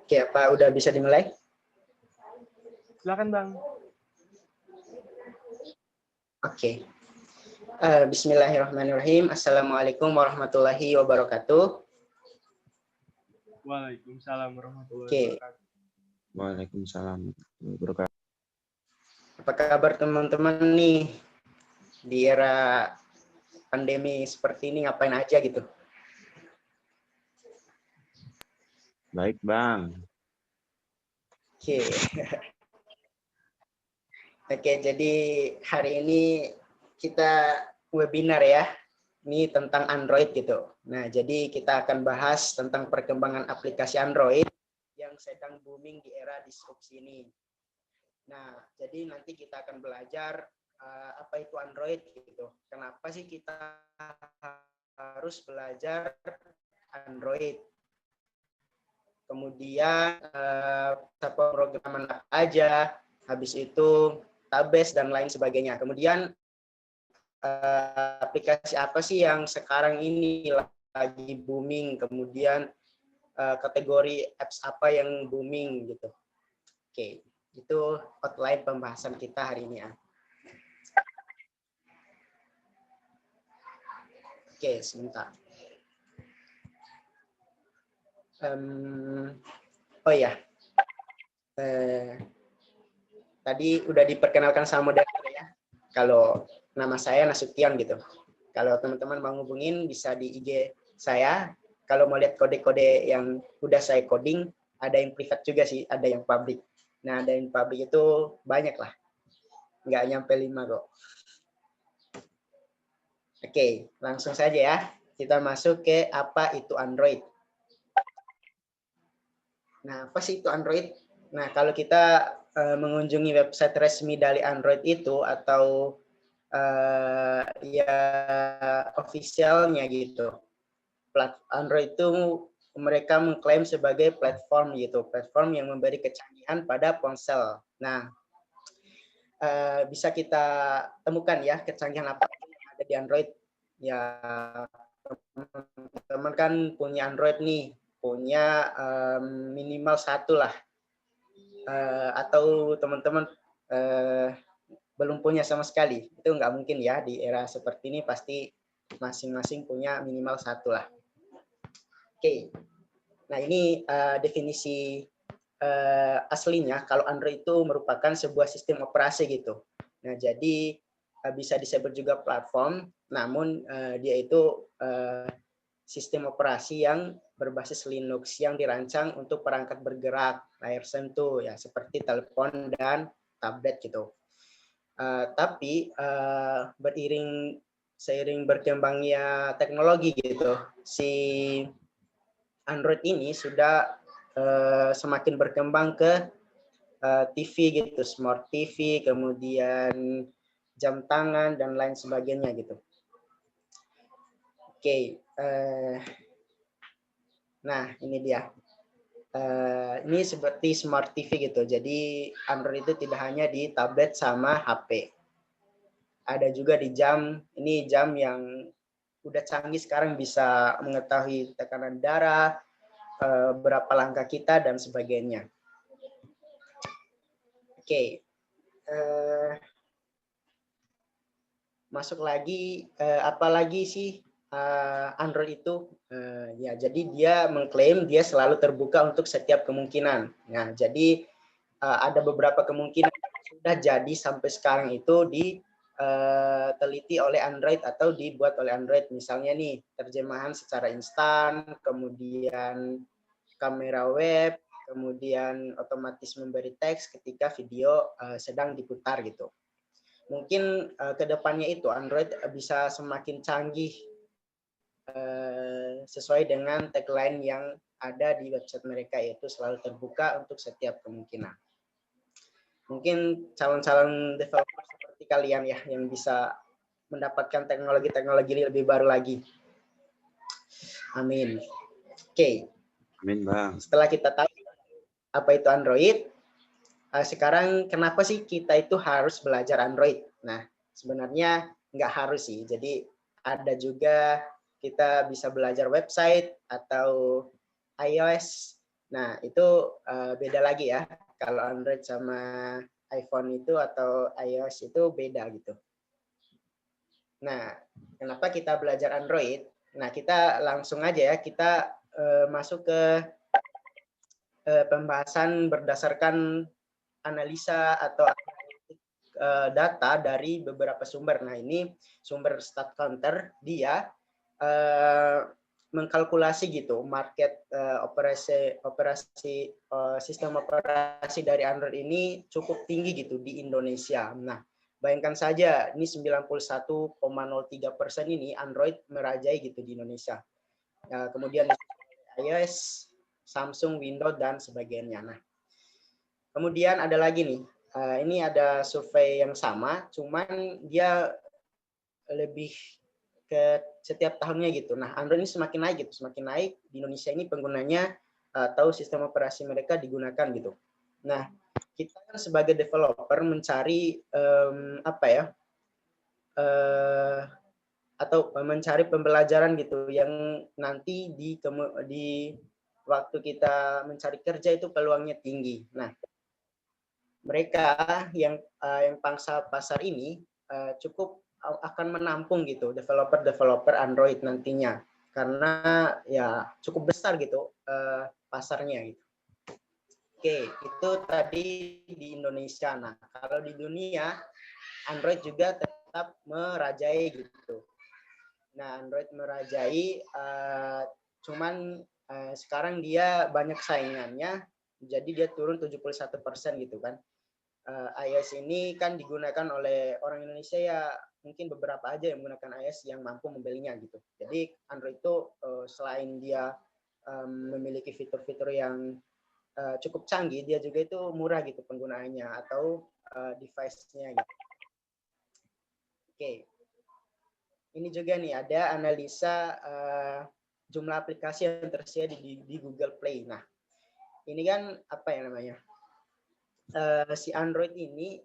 Oke, apa udah bisa dimulai? Silakan Bang. Oke. Bismillahirrahmanirrahim. Assalamualaikum warahmatullahi wabarakatuh. Waalaikumsalam warahmatullahi Oke. wabarakatuh. Waalaikumsalam warahmatullahi wabarakatuh. Apa kabar teman-teman nih di era pandemi seperti ini, ngapain aja gitu? Baik, Bang. Oke. Oke, jadi hari ini kita webinar ya. Ini tentang Android gitu. Nah, jadi kita akan bahas tentang perkembangan aplikasi Android yang sedang booming di era disrupsi ini. Nah, jadi nanti kita akan belajar apa itu Android gitu. Kenapa sih kita harus belajar Android? Kemudian pemrograman apa aja, habis itu database dan lain sebagainya. Kemudian aplikasi apa sih yang sekarang ini lagi booming, kemudian kategori apps apa yang booming gitu. Oke, itu outline pembahasan kita hari ini ya. Oke, sebentar. Oh ya, tadi udah diperkenalkan sama moderator ya. Kalau nama saya Nasution gitu. Kalau teman-teman mau ngubungin bisa di IG saya. Kalau mau lihat kode-kode yang udah saya coding, ada yang private juga sih, ada yang public. Nah, ada yang public itu banyak lah. Nggak nyampe 5 kok. Oke, langsung saja ya. Kita masuk ke apa itu Android. Nah, apa sih itu Android? Nah, kalau kita mengunjungi website resmi dari Android itu atau ya officialnya gitu. Android itu mereka mengklaim sebagai platform gitu, platform yang memberi kecanggihan pada ponsel. Nah, bisa kita temukan ya kecanggihan apa yang ada di Android. Ya, teman-teman kan punya Android nih, punya minimal satu lah, atau teman-teman belum punya sama sekali. Itu nggak mungkin ya, di era seperti ini pasti masing-masing punya minimal satu lah. Oke, nah ini definisi aslinya. Kalau Android itu merupakan sebuah sistem operasi gitu. Nah, jadi bisa disebut juga platform, namun dia itu sistem operasi yang berbasis Linux yang dirancang untuk perangkat bergerak, layar sentuh ya seperti telepon dan tablet gitu. Tapi seiring berkembangnya teknologi gitu, si Android ini sudah semakin berkembang ke TV gitu, smart TV, kemudian jam tangan dan lain sebagainya gitu. Oke, nah ini dia. Ini seperti smart TV gitu. Jadi Android itu tidak hanya di tablet sama HP. Ada juga di jam. Ini jam yang udah canggih sekarang, bisa mengetahui tekanan darah, berapa langkah kita dan sebagainya. Oke. Masuk lagi, apalagi sih Android itu? Ya, jadi dia mengklaim dia selalu terbuka untuk setiap kemungkinan. Nah, jadi ada beberapa kemungkinan yang sudah jadi sampai sekarang itu diteliti oleh Android atau dibuat oleh Android. Misalnya nih, terjemahan secara instan, kemudian kamera web, kemudian otomatis memberi teks ketika video sedang diputar gitu. Mungkin kedepannya itu Android bisa semakin canggih sesuai dengan tagline yang ada di website mereka, yaitu selalu terbuka untuk setiap kemungkinan. Mungkin calon-calon developer seperti kalian ya yang bisa mendapatkan teknologi-teknologi lebih baru lagi. Amin. Oke. Amin, Bang. Setelah kita tahu apa itu Android, sekarang kenapa sih kita itu harus belajar Android? Nah, sebenarnya nggak harus sih. Jadi ada juga kita bisa belajar website atau iOS. Nah, itu beda lagi ya. Kalau Android sama iPhone itu atau iOS itu beda gitu. Nah, kenapa kita belajar Android? Nah, kita langsung aja ya, kita masuk ke pembahasan berdasarkan analisa atau data dari beberapa sumber. Nah, ini sumber StatCounter, dia mengkalkulasi gitu market sistem operasi dari Android ini cukup tinggi gitu di Indonesia. Nah, bayangkan saja ini 91,03% ini Android merajai gitu di Indonesia. Kemudian iOS, Samsung, Windows dan sebagainya. Nah, kemudian ada lagi nih, ini ada survei yang sama, cuman dia lebih ke setiap tahunnya gitu. Nah, Android ini semakin naik gitu, semakin naik di Indonesia ini penggunanya tahu sistem operasi mereka digunakan gitu. Nah, kita kan sebagai developer mencari atau mencari pembelajaran gitu yang nanti di waktu kita mencari kerja itu peluangnya tinggi. Nah, mereka yang pangsa pasar ini cukup akan menampung gitu developer Android nantinya karena ya cukup besar gitu pasarnya gitu. Oke, itu tadi di Indonesia. Nah, kalau di dunia Android juga tetap merajai gitu. Nah, Android merajai, cuman sekarang dia banyak saingannya, jadi dia turun 71% gitu kan. iOS ini kan digunakan oleh orang Indonesia ya mungkin beberapa aja yang menggunakan iOS yang mampu membelinya gitu. Jadi Android itu selain dia memiliki fitur-fitur yang cukup canggih, dia juga itu murah gitu penggunaannya atau device-nya gitu. Oke. Ini juga nih ada analisa jumlah aplikasi yang tersedia di Google Play. Nah, ini kan apa ya namanya? Si Android ini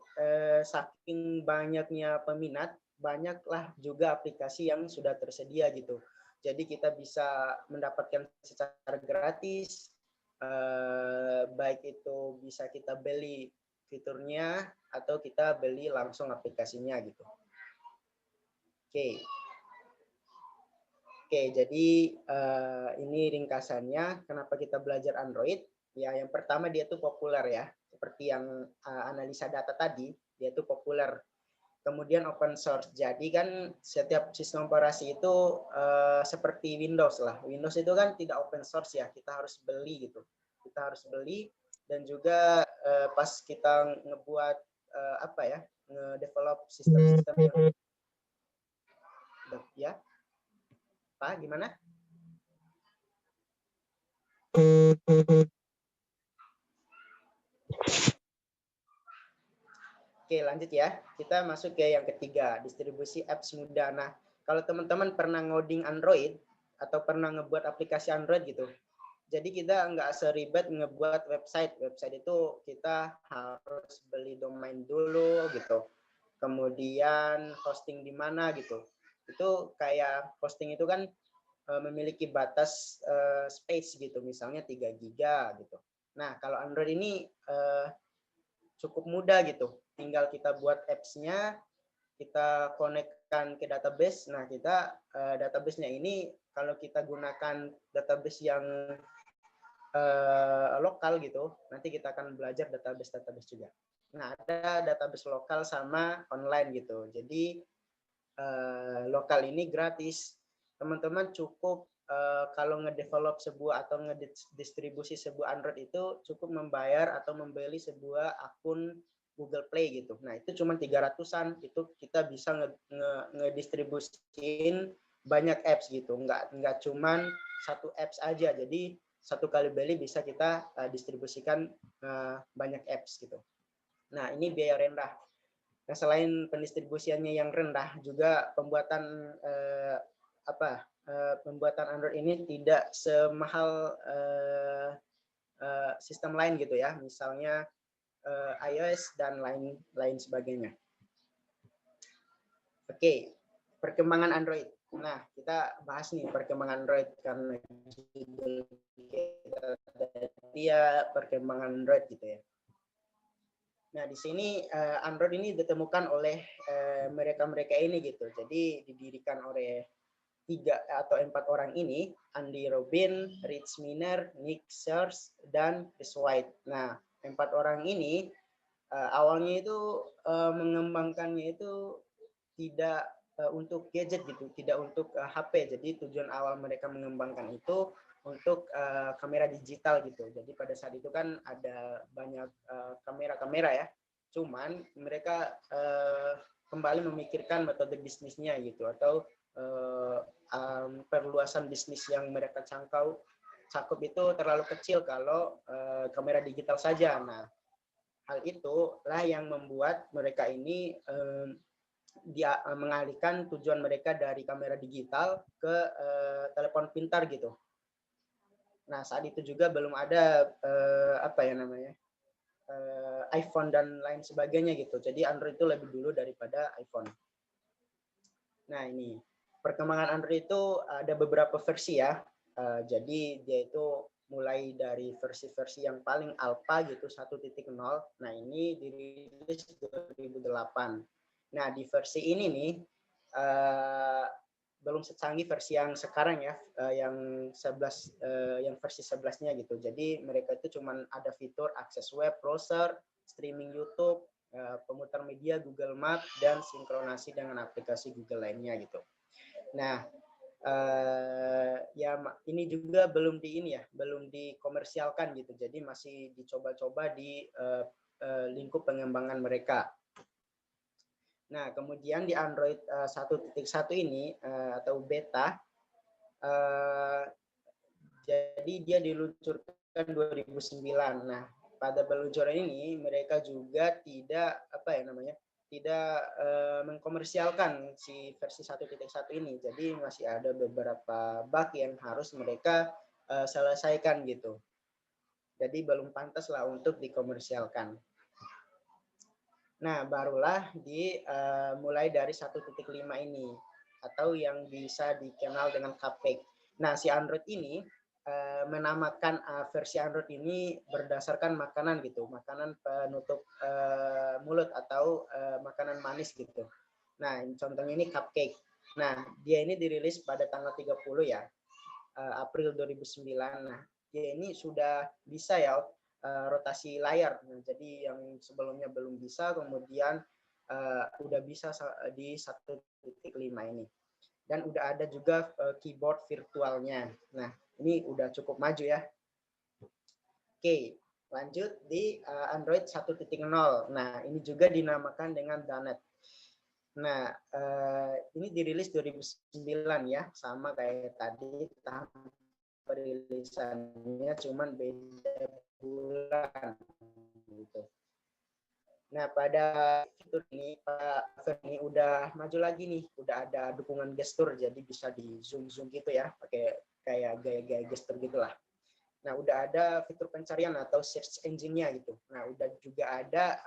saking banyaknya peminat, banyaklah juga aplikasi yang sudah tersedia gitu. Jadi kita bisa mendapatkan secara gratis, baik itu bisa kita beli fiturnya atau kita beli langsung aplikasinya gitu. Oke, jadi ini ringkasannya kenapa kita belajar Android. Ya, yang pertama dia tuh populer ya. Seperti yang analisa data tadi, dia tuh populer. Kemudian open source. Jadi kan setiap sistem operasi itu seperti Windows lah. Windows itu kan tidak open source ya. Kita harus beli gitu. Kita harus beli dan juga pas kita ngebuat ngedevelop sistem-sistem yang ya. Pak, gimana? Oke, lanjut ya. Kita masuk ke yang ketiga, distribusi apps mudah. Nah, kalau teman-teman pernah ngoding Android atau pernah ngebuat aplikasi Android gitu, jadi kita nggak seribet ngebuat website. Website itu kita harus beli domain dulu gitu. Kemudian hosting di mana gitu. Itu kayak hosting itu kan memiliki batas space gitu, misalnya 3 giga gitu. Nah, kalau Android ini cukup mudah gitu. Tinggal kita buat apps-nya, kita konekkan ke database. Nah, kita database-nya ini kalau kita gunakan database yang lokal gitu, nanti kita akan belajar database juga. Nah, ada database lokal sama online gitu. Jadi lokal ini gratis. Teman-teman cukup kalau ngedevelop sebuah atau ngedistribusi sebuah Android itu cukup membayar atau membeli sebuah akun Google Play gitu. Nah, itu cuma 300-an, itu kita bisa ngedistribusiin banyak apps gitu. Nggak cuma satu apps aja. Jadi satu kali beli bisa kita distribusikan banyak apps gitu. Nah, ini biaya rendah. Nah, selain pendistribusiannya yang rendah, juga pembuatan pembuatan Android ini tidak semahal sistem lain gitu ya, misalnya iOS dan lain sebagainya. Oke, perkembangan Android. Nah, kita bahas nih perkembangan Android karena dia perkembangan Android gitu ya. Nah, di sini Android ini ditemukan oleh mereka-mereka ini gitu. Jadi didirikan oleh 3 atau 4 orang ini, Andy Robin, Rich Miner, Nick Search, dan Chris White. Nah, 4 orang ini awalnya itu mengembangkannya itu tidak untuk gadget gitu, tidak untuk HP. Jadi tujuan awal mereka mengembangkan itu untuk kamera digital gitu. Jadi pada saat itu kan ada banyak kamera-kamera ya. Cuman mereka kembali memikirkan metode bisnisnya gitu, atau perluasan bisnis yang mereka cakup itu terlalu kecil kalau kamera digital saja. Nah, hal itulah yang membuat mereka ini dia mengalihkan tujuan mereka dari kamera digital ke telepon pintar gitu. Nah, saat itu juga belum ada apa ya namanya iPhone dan lain sebagainya gitu. Jadi Android itu lebih dulu daripada iPhone. Nah, ini perkembangan Android itu ada beberapa versi ya. Jadi dia itu mulai dari versi-versi yang paling alpha gitu 1.0. Nah, ini dirilis 2008. Nah, di versi ini nih belum secanggih versi yang sekarang ya, yang 11 yang versi 11-nya gitu. Jadi mereka itu cuman ada fitur akses web browser, streaming YouTube, pemutar media Google Map, dan sinkronasi dengan aplikasi Google lainnya gitu. Nah, ya ini juga belum dikomersialkan gitu. Jadi masih dicoba-coba di lingkup pengembangan mereka. Nah, kemudian di Android 1.1 ini atau beta, jadi dia diluncurkan 2009. Nah, pada peluncuran ini mereka juga tidak mengkomersialkan si versi 1.1 ini. Jadi masih ada beberapa bug yang harus mereka selesaikan gitu. Jadi belum pantas lah untuk dikomersialkan. Nah, barulah mulai dari 1.5 ini atau yang bisa dikenal dengan Cupcake. Nah, si Android ini menamakan versi Android ini berdasarkan makanan gitu, makanan penutup mulut atau makanan manis gitu. Nah, contohnya ini Cupcake. Nah, dia ini dirilis pada tanggal 30 ya, April 2009. Nah, dia ini sudah bisa ya rotasi layar. Nah, jadi yang sebelumnya belum bisa, kemudian udah bisa di 1.5 ini. Dan udah ada juga keyboard virtualnya. Nah, ini udah cukup maju ya. Oke, lanjut di Android 1.0. Nah, ini juga dinamakan dengan Danet. Nah, ini dirilis 2009 ya, sama kayak tadi, tahap perilisannya cuman beda bulan gitu. Nah, pada fitur ini Pak ini udah maju lagi nih, udah ada dukungan gestur, jadi bisa di zoom gitu ya, pakai kayak gaya-gaya gestur gitulah. Nah, udah ada fitur pencarian atau search engine-nya gitu. Nah, udah juga ada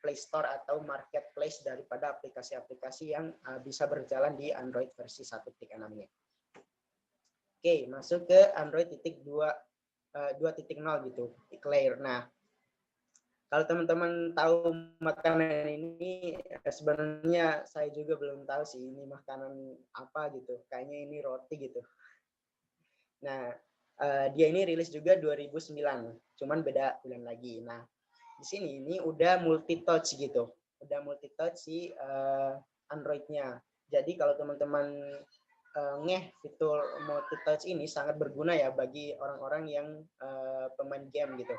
Play Store atau marketplace daripada aplikasi-aplikasi yang bisa berjalan di Android versi 1.6 ini. Oke, masuk ke Android 2.0 gitu, Eclair. Nah, kalau teman-teman tahu makanan ini, sebenarnya saya juga belum tahu sih ini makanan apa gitu. Kayaknya ini roti gitu. Nah, dia ini rilis juga 2009, cuman beda bulan lagi. Nah, di sini ini udah multi touch gitu. Udah multi touch si Android-nya. Jadi kalau teman-teman fitur multi touch ini sangat berguna ya bagi orang-orang yang pemain game gitu.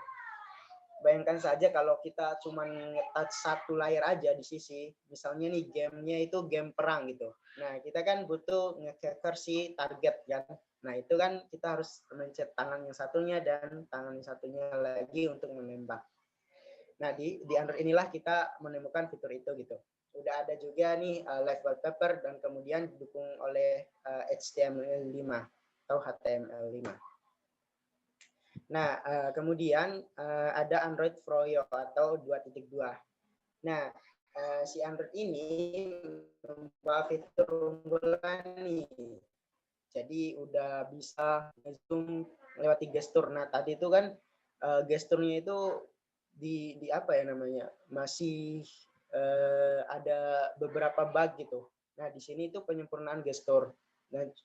Bayangkan saja kalau kita cuma nge-touch satu layar aja di sisi, misalnya nih gamenya itu game perang gitu. Nah, kita kan butuh nge-cover si target kan. Nah, itu kan kita harus mencet tangan yang satunya dan tangan yang satunya lagi untuk menembak. Nah, di Android inilah kita menemukan fitur itu gitu. Udah ada juga nih live wallpaper dan kemudian didukung oleh HTML5 atau HTML5. Nah, kemudian ada Android Froyo atau 2.2. Nah, si Android ini membawa fitur unggulan nih. Jadi udah bisa zoom lewat gestur. Nah, tadi itu kan gesturnya itu di apa ya namanya? Masih ada beberapa bug gitu. Nah, di sini itu penyempurnaan gestur.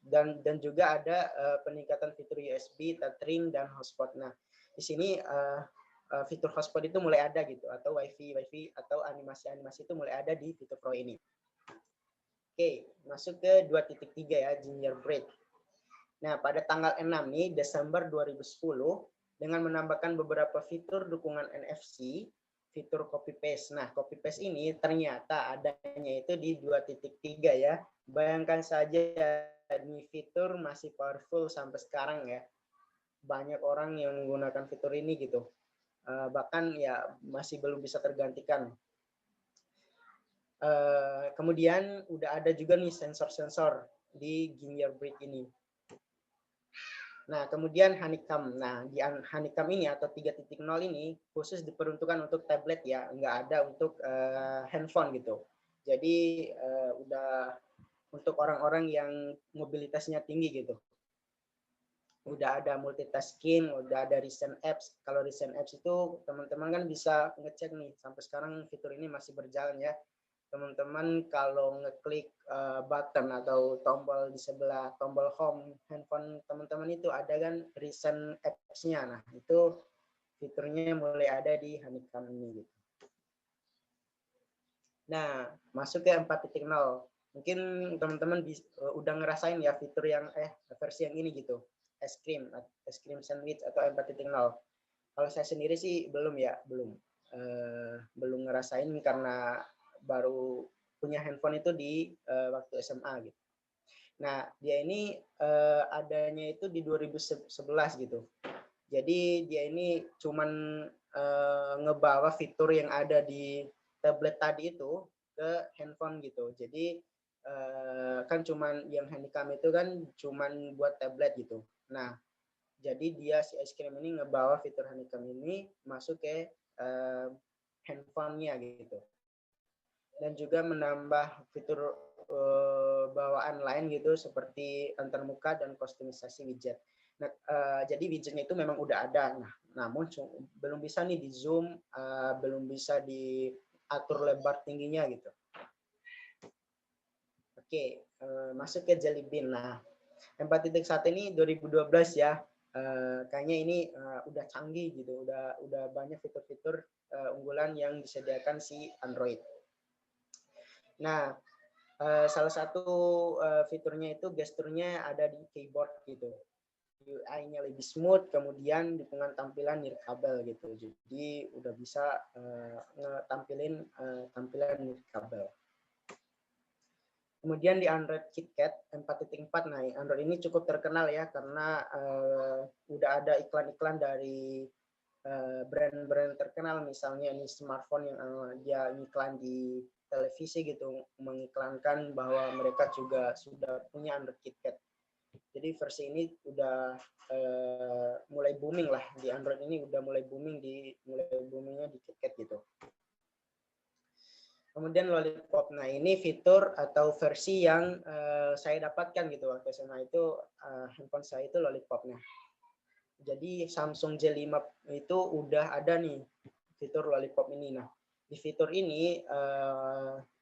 Dan juga ada peningkatan fitur USB, tethering dan hotspot. Nah, di sini fitur hotspot itu mulai ada gitu, atau wifi atau animasi-animasi itu mulai ada di fitur Pro ini. Oke, masuk ke 2.3 ya, Gingerbread. Nah, pada tanggal 6 nih Desember 2010 dengan menambahkan beberapa fitur dukungan NFC, fitur copy paste. Nah, copy paste ini ternyata adanya itu di 2.3 ya. Bayangkan saja ini fitur masih powerful sampai sekarang ya. Banyak orang yang menggunakan fitur ini gitu. Bahkan ya masih belum bisa tergantikan. Kemudian udah ada juga nih sensor-sensor di Gingerbread ini. Nah, kemudian honeycomb. Nah, di honeycomb ini atau 3.0 ini khusus diperuntukkan untuk tablet ya, nggak ada untuk handphone gitu. Jadi udah untuk orang-orang yang mobilitasnya tinggi gitu. Udah ada multitasking, udah ada recent apps. Kalau recent apps itu teman-teman kan bisa ngecek nih, sampai sekarang fitur ini masih berjalan ya. Teman-teman kalau ngeklik button atau tombol di sebelah tombol home handphone teman-teman itu ada kan recent apps-nya. Nah, itu fiturnya mulai ada di honeycomb ini gitu. Nah, masuk ke 4.0. Mungkin teman-teman udah ngerasain ya fitur yang versi yang ini gitu. Es krim sandwich atau 4.0. Kalau saya sendiri sih belum ya, belum ngerasain karena baru punya handphone itu di waktu SMA gitu. Nah, dia ini adanya itu di 2011 gitu. Jadi dia ini cuman ngebawa fitur yang ada di tablet tadi itu ke handphone gitu. Jadi kan cuman yang honeycomb itu kan cuman buat tablet gitu. Nah, jadi dia si es krim ini ngebawa fitur honeycomb ini masuk ke handphonenya gitu. Dan juga menambah fitur bawaan lain gitu seperti antarmuka dan kustomisasi widget. Nah, jadi widgetnya itu memang udah ada. Nah, namun belum bisa nih di zoom, belum bisa diatur lebar tingginya gitu. Oke, masuk ke Jelly Bean. Nah, 4.1 ini 2012 ya. Kayaknya ini udah canggih gitu, udah banyak fitur-fitur unggulan yang disediakan si Android. Nah, salah satu fiturnya itu gesturnya ada di keyboard gitu. UI-nya lebih smooth, kemudian dukungan tampilan nirkabel gitu. Jadi udah bisa tampilin tampilan nirkabel. Kemudian di Android KitKat 4.4, nah Android ini cukup terkenal ya karena udah ada iklan-iklan dari brand-brand terkenal, misalnya ini smartphone yang dia iklan di televisi gitu, mengiklankan bahwa mereka juga sudah punya Android KitKat. Jadi versi ini udah mulai booming lah di Android ini, udah mulai boomingnya di KitKat gitu. Kemudian Lollipop. Nah, ini fitur atau versi yang saya dapatkan gitu waktu SMA itu handphone saya itu Lollipop. Nah, jadi Samsung J5 itu udah ada nih fitur Lollipop ini. Nah, di fitur ini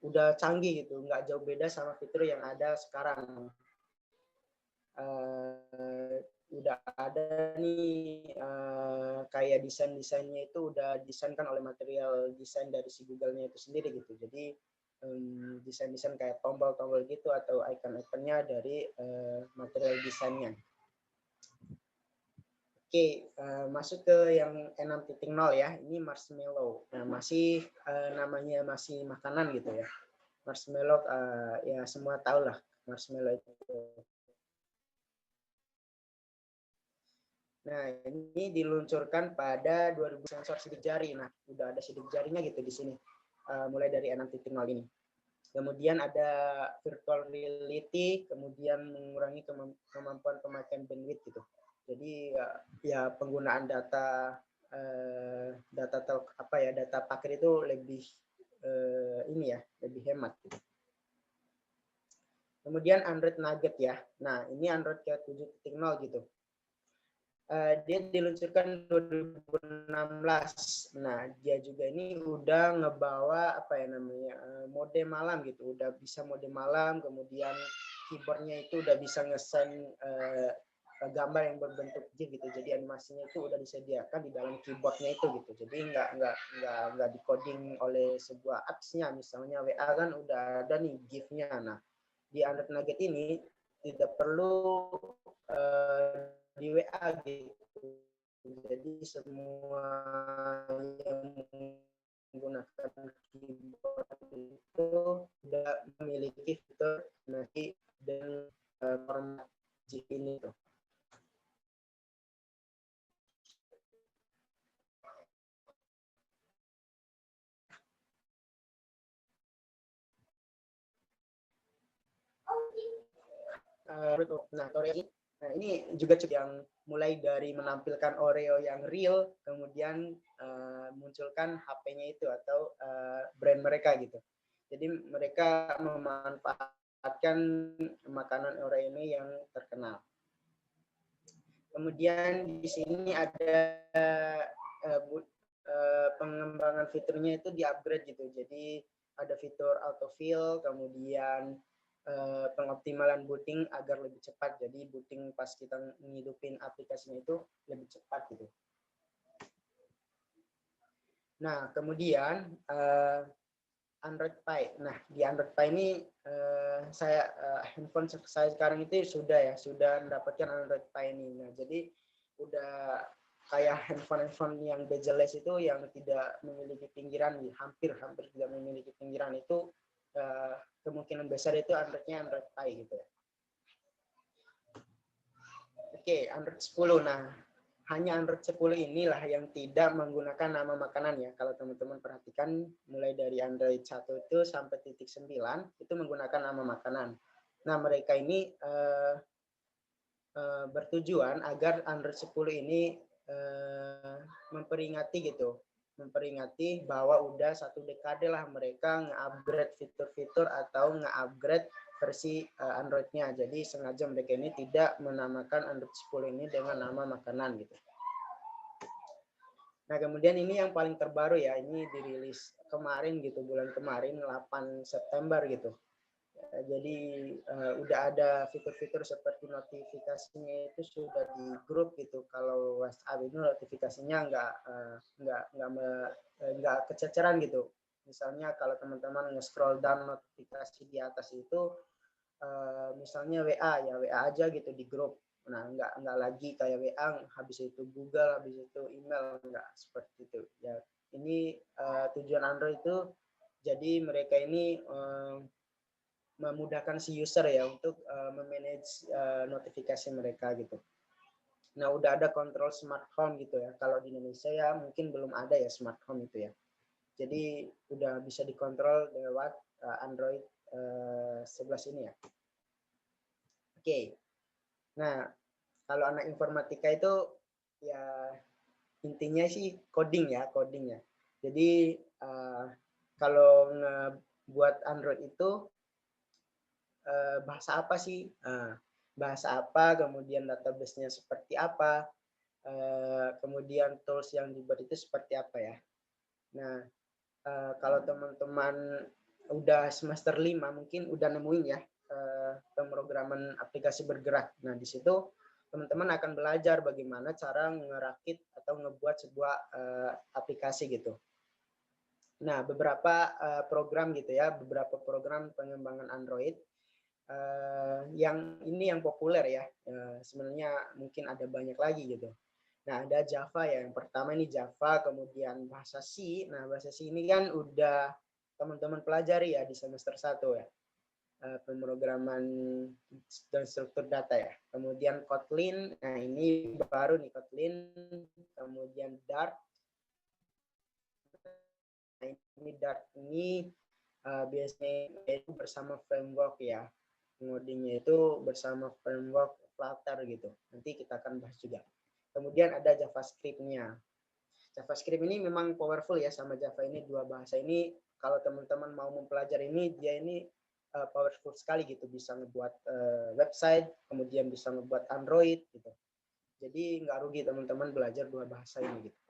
udah canggih gitu, nggak jauh beda sama fitur yang ada sekarang. Udah ada nih kayak desainnya itu udah disainkan oleh material desain dari si Google-nya itu sendiri gitu. Jadi desain kayak tombol-tombol gitu atau icon-iconnya dari material desainnya. Oke, masuk ke yang 6.0 ya. Ini marshmallow. Nah, masih namanya masih makanan gitu ya. Marshmallow ya semua tahu lah marshmallow itu. Nah, ini diluncurkan pada 2000 sensor sidik jari. Nah, udah ada sidik jarinya gitu di sini. Mulai dari 6.0 ini. Kemudian ada virtual reality, kemudian mengurangi kemampuan pemakaian bandwidth gitu. Jadi ya penggunaan data paket itu lebih ini ya, lebih hemat. Kemudian Android Nugget ya. Nah, ini Android ke 7.0 gitu. Dia diluncurkan 2016. Nah, dia juga ini udah ngebawa apa ya namanya, mode malam gitu. Udah bisa mode malam, kemudian keyboardnya itu udah bisa nge-send gambar yang berbentuk GIF gitu. Jadi animasinya itu udah disediakan di dalam keyboardnya itu gitu. Jadi nggak di-coding oleh sebuah apps-nya. Misalnya WA kan udah ada nih GIF-nya. Nah, di Android Nugget ini tidak perlu di WA gitu. Jadi semua yang menggunakan keyboard itu sudah memiliki fitur nanti dan format GIF ini tuh. Nah, ini juga cukup yang mulai dari menampilkan Oreo yang real, kemudian munculkan HP-nya itu atau brand mereka gitu. Jadi mereka memanfaatkan makanan Oreo ini yang terkenal. Kemudian di sini ada pengembangan fiturnya itu di-upgrade gitu. Jadi ada fitur autofill, kemudian pengoptimalan booting agar lebih cepat. Jadi booting pas kita ngidupin aplikasinya itu lebih cepat gitu. Nah, kemudian Android Pie. Nah, di Android Pie ini handphone saya sekarang itu sudah mendapatkan Android Pie ini. Nah, jadi udah kayak handphone yang bezel-less itu yang tidak memiliki pinggiran, hampir tidak memiliki pinggiran itu kemungkinan besar itu Android-nya Android Pie gitu ya. Oke, Android 10. Nah, hanya Android 10 inilah yang tidak menggunakan nama makanan ya. Kalau teman-teman perhatikan mulai dari Android 1 itu sampai 9 itu menggunakan nama makanan. Nah, mereka ini bertujuan agar Android 10 ini memperingati bahwa udah 1 dekade lah mereka nge-upgrade fitur-fitur atau nge-upgrade versi Android-nya. Jadi sengaja mereka ini tidak menamakan Android 10 ini dengan nama makanan gitu. Nah, kemudian ini yang paling terbaru ya, ini dirilis kemarin gitu, bulan kemarin 8 September gitu. Jadi udah ada fitur-fitur seperti notifikasinya itu sudah di grup gitu. Kalau WhatsApp itu notifikasinya nggak kececeran gitu. Misalnya kalau teman-teman nge-scroll down notifikasi di atas itu misalnya WA aja gitu di grup. Nah, nggak lagi kayak WA habis itu Google, habis itu email, nggak seperti itu. Ya, ini tujuan Android itu jadi mereka ini memudahkan si user ya untuk memanage notifikasi mereka gitu. Nah, udah ada kontrol smart home gitu ya. Kalau di Indonesia ya mungkin belum ada ya smart home itu ya. Jadi udah bisa dikontrol lewat Android 11 ini ya. Oke. Nah, kalau anak informatika itu ya intinya sih coding ya. Jadi kalau buat Android itu bahasa apa sih? Bahasa apa, kemudian database-nya seperti apa, kemudian tools yang dibuat itu seperti apa ya. Nah, kalau teman-teman udah semester 5 mungkin udah nemuin ya pemrograman aplikasi bergerak. Nah, di situ teman-teman akan belajar bagaimana cara ngerakit atau ngebuat sebuah aplikasi gitu. Nah, beberapa program gitu ya, beberapa program pengembangan Android yang ini yang populer ya. Sebenarnya mungkin ada banyak lagi gitu. Nah, ada Java ya. Yang pertama ini Java, kemudian bahasa C. Nah, bahasa C ini kan udah teman-teman pelajari ya di semester 1 ya. Pemrograman dan struktur data ya. Kemudian Kotlin. Nah, ini baru nih Kotlin. Kemudian Dart. Nah, ini Dart ini biasanya itu bersama framework ya. Ngodingnya itu bersama framework Flutter gitu. Nanti kita akan bahas juga. Kemudian ada JavaScript-nya. JavaScript ini memang powerful ya sama Java ini, dua bahasa ini kalau teman-teman mau mempelajari ini, dia ini powerful sekali gitu, bisa ngebuat website, kemudian bisa ngebuat Android gitu. Jadi nggak rugi teman-teman belajar dua bahasa ini gitu.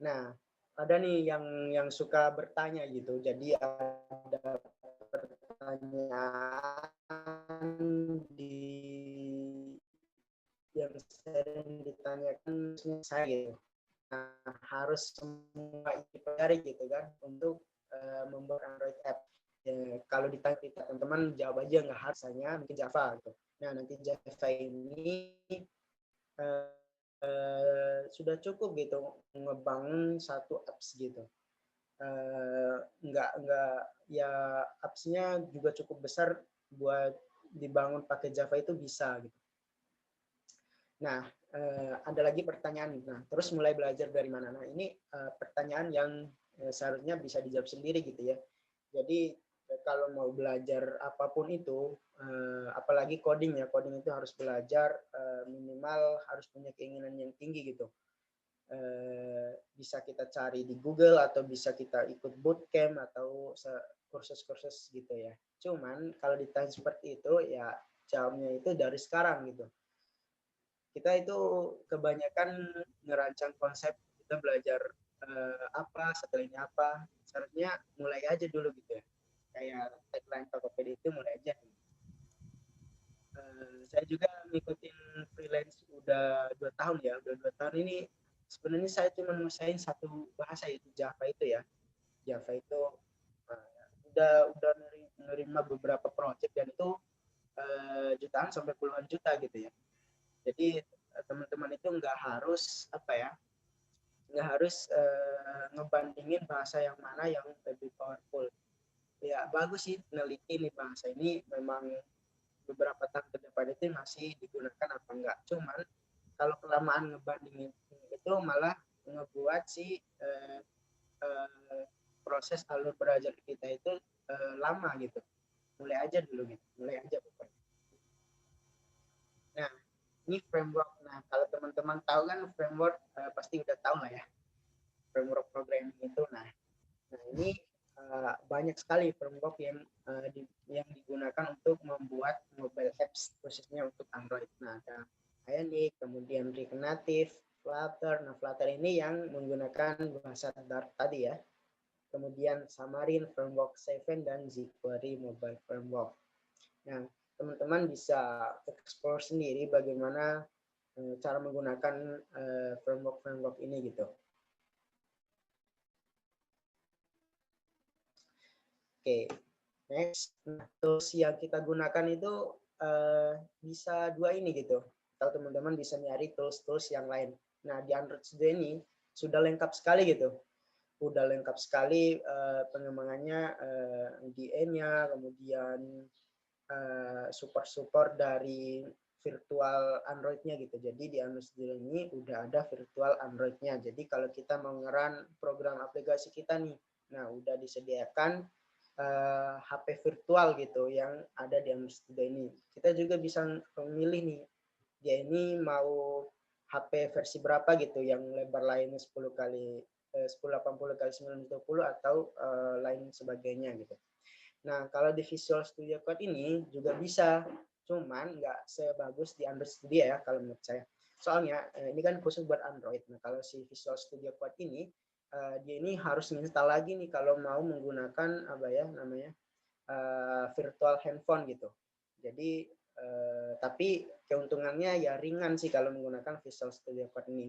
Nah, ada nih yang suka bertanya gitu. Jadi ada pertanyaan yang sering ditanyakan saya gitu. Nah, harus semua dipelajari gitu kan untuk membuat Android app. Ya, kalau ditanya teman-teman jawab aja nggak harus, hanya mungkin Java gitu. Nah, nanti Java ini sudah cukup gitu ngebangun satu apps gitu. Nggak ya, apps-nya juga cukup besar buat dibangun pakai Java itu bisa gitu. Nah, ada lagi pertanyaan. Nah, terus mulai belajar dari mana? Nah, ini pertanyaan yang seharusnya bisa dijawab sendiri gitu ya. Jadi kalau mau belajar apapun itu, apalagi coding ya, coding itu harus belajar minimal harus punya keinginan yang tinggi gitu. Bisa kita cari di Google atau bisa kita ikut bootcamp atau kursus-kursus gitu ya. Cuman kalau ditanya seperti itu ya jawabnya itu dari sekarang gitu. Kita itu kebanyakan ngerancang konsep, kita belajar apa, setelah ini apa, seharusnya mulai aja dulu gitu ya. Kayak tagline Tokopedia itu mulai aja. Saya juga ngikutin freelance udah 2 tahun ya, udah 2 tahun ini sebenarnya saya cuma ngusahain satu bahasa yaitu Java itu ya. Java itu udah nerima beberapa project dan itu jutaan sampai puluhan juta gitu ya. Jadi teman-teman itu nggak harus nggak harus ngebandingin bahasa yang mana yang lebih powerful. Ya bagus sih neliti nih bahasa ini memang beberapa tahun ke depan itu masih digunakan apa enggak. Cuman kalau kelamaan ngebandingin itu malah ngebuat si proses alur belajar kita itu lama gitu. Mulai aja dulu gitu, mulai aja pokoknya. Nah, ini framework. Nah, kalau teman-teman tahu kan framework pasti udah tahu lah ya. Framework programming itu. Nah ini banyak sekali framework yang digunakan untuk membuat mobile apps khususnya untuk Android. Nah, ada Ionic, kemudian React Native, Flutter. Nah, Flutter ini yang menggunakan bahasa Dart tadi ya. Kemudian Xamarin Framework 7 dan jQuery Mobile Framework. Nah, teman-teman bisa explore sendiri bagaimana cara menggunakan framework-framework ini gitu. Oke, next. Nah, tools yang kita gunakan itu bisa dua ini gitu. Kalau teman-teman bisa nyari tools-tools yang lain. Nah, di Android Studio ini sudah lengkap sekali gitu. Udah lengkap sekali pengembangannya, IDE-nya, kemudian support dari virtual Android-nya gitu. Jadi di Android Studio ini udah ada virtual Android-nya. Jadi kalau kita mau nge-run program aplikasi kita nih, nah udah disediakan HP virtual gitu yang ada di Android Studio ini. Kita juga bisa memilih nih, dia ini mau HP versi berapa gitu, yang lebar lainnya 10 kali 1080 kali 920 atau lain sebagainya gitu. Nah, kalau di Visual Studio Code ini juga bisa, cuman nggak sebagus di Android Studio ya kalau menurut saya. Soalnya ini kan khusus buat Android. Nah, kalau si Visual Studio Code ini dia ini harus install lagi nih kalau mau menggunakan apa ya namanya virtual handphone gitu. Jadi tapi keuntungannya ya ringan sih kalau menggunakan Visual Studio Code ini.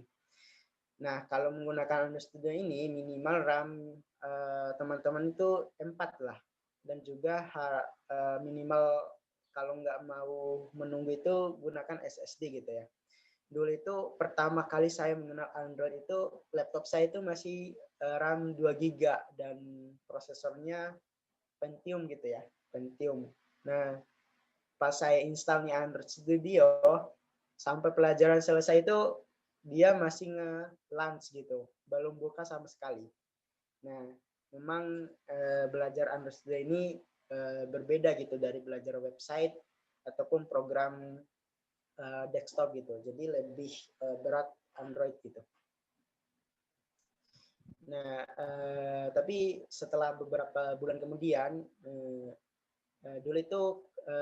Nah, kalau menggunakan Android Studio ini minimal RAM teman-teman itu 4 lah. Dan juga minimal kalau nggak mau menunggu itu gunakan SSD gitu ya. Dulu itu pertama kali saya mengenal Android itu laptop saya itu masih RAM 2 GB dan prosesornya Pentium gitu ya, Pentium. Nah, pas saya installnya Android Studio sampai pelajaran selesai itu dia masih nge-launch gitu, belum buka sama sekali. Nah, memang belajar Android Studio ini berbeda gitu dari belajar website ataupun program desktop gitu. Jadi lebih berat Android gitu. Nah, tapi setelah beberapa bulan kemudian, dulu itu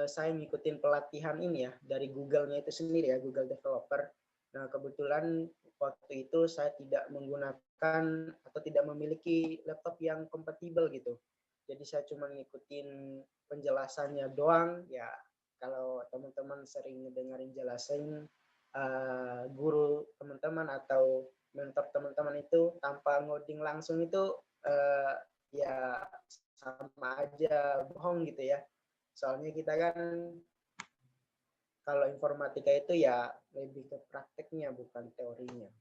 saya ngikutin pelatihan ini ya dari Google-nya itu sendiri ya, Google Developer. Nah, kebetulan waktu itu saya tidak menggunakan atau tidak memiliki laptop yang kompatibel gitu. Jadi saya cuma ngikutin penjelasannya doang. Ya, kalau teman-teman sering dengerin jelasin guru teman-teman atau mentor teman-teman itu tanpa ngoding langsung itu ya sama aja bohong gitu ya. Soalnya kita kan kalau informatika itu ya lebih ke prakteknya bukan teorinya.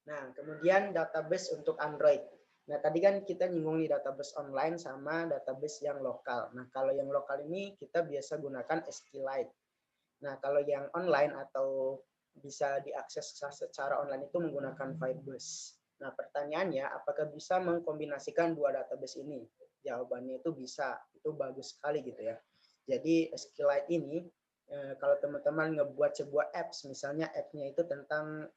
Nah, kemudian database untuk Android. Nah, tadi kan kita nyinggung nih database online sama database yang lokal. Nah, kalau yang lokal ini kita biasa gunakan SQLite. Nah, kalau yang online atau bisa diakses secara online itu menggunakan Firebase. Nah, pertanyaannya apakah bisa mengkombinasikan dua database ini? Jawabannya itu bisa, itu bagus sekali gitu ya. Jadi SQLite ini kalau teman-teman ngebuat sebuah apps, misalnya app-nya itu tentang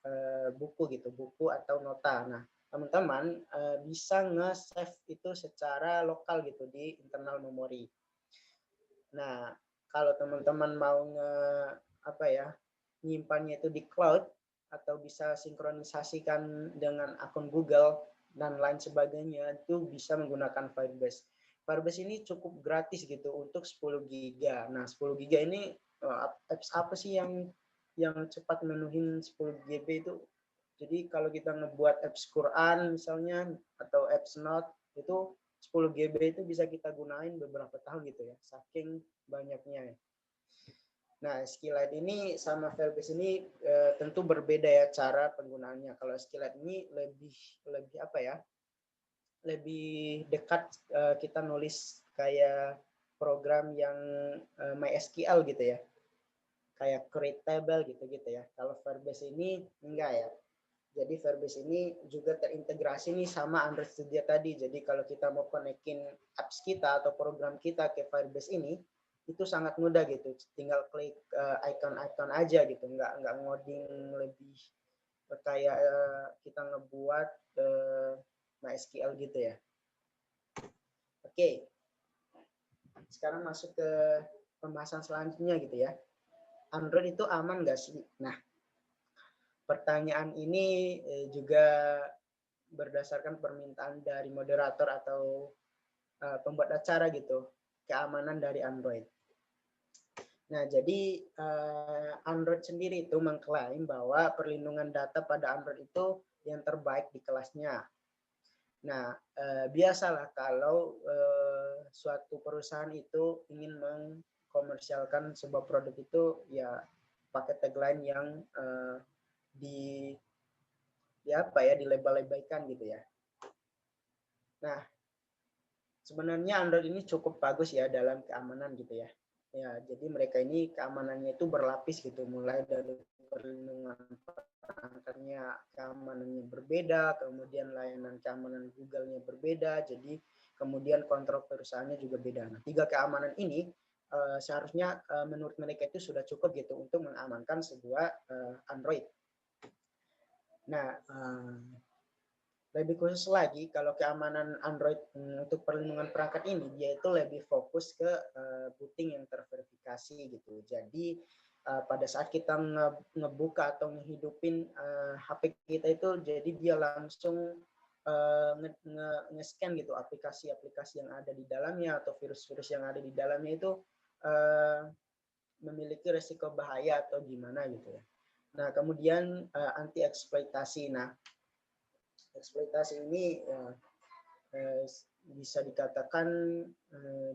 buku gitu, buku atau nota. Nah, teman-teman bisa nge-save itu secara lokal gitu di internal memori. Nah, kalau teman-teman mau nyimpannya itu di cloud atau bisa sinkronisasikan dengan akun Google dan lain sebagainya, itu bisa menggunakan Firebase. Firebase ini cukup gratis gitu untuk 10 GB. Nah, 10 GB ini apps apa sih yang cepat menuhin 10 GB itu? Jadi kalau kita ngebuat apps Quran misalnya atau apps Note itu 10 GB itu bisa kita gunain beberapa tahun gitu ya, saking banyaknya ya. Nah, SQLite ini sama Firebase ini tentu berbeda ya cara penggunaannya. Kalau SQLite ini lebih apa ya? Lebih dekat kita nulis kayak program yang MySQL gitu ya. Kayak create table gitu-gitu ya. Kalau Firebase ini enggak ya. Jadi Firebase ini juga terintegrasi nih sama Android Studio tadi. Jadi kalau kita mau konekin apps kita atau program kita ke Firebase ini, itu sangat mudah gitu. Tinggal klik icon-icon aja gitu. Nggak ngoding lebih kayak kita ngebuat MySQL gitu ya. Oke, sekarang masuk ke pembahasan selanjutnya gitu ya. Android itu aman nggak sih? Nah, pertanyaan ini juga berdasarkan permintaan dari moderator atau pembuat acara gitu, keamanan dari Android. Nah, jadi Android sendiri itu mengklaim bahwa perlindungan data pada Android itu yang terbaik di kelasnya. Nah, biasalah kalau suatu perusahaan itu ingin mengkomersialkan sebuah produk itu ya pakai tagline yang di dilebel-lebelkan gitu ya. Nah, sebenarnya Android ini cukup bagus ya dalam keamanan gitu ya. Ya, jadi mereka ini keamanannya itu berlapis gitu, mulai dari perlindungan perangkatnya keamanannya berbeda, kemudian layanan keamanan Google-nya berbeda, jadi kemudian kontrol perusahaannya juga beda. Nah, 3 keamanan ini seharusnya menurut mereka itu sudah cukup gitu untuk mengamankan sebuah Android. Nah, lebih khusus lagi kalau keamanan Android untuk perlindungan perangkat ini dia itu lebih fokus ke booting yang terverifikasi gitu. Jadi pada saat kita ngebuka atau ngehidupin HP kita itu jadi dia langsung nge-scan gitu aplikasi-aplikasi yang ada di dalamnya atau virus-virus yang ada di dalamnya itu memiliki resiko bahaya atau gimana gitu ya. Nah, kemudian anti eksploitasi. Nah, eksploitasi ini bisa dikatakan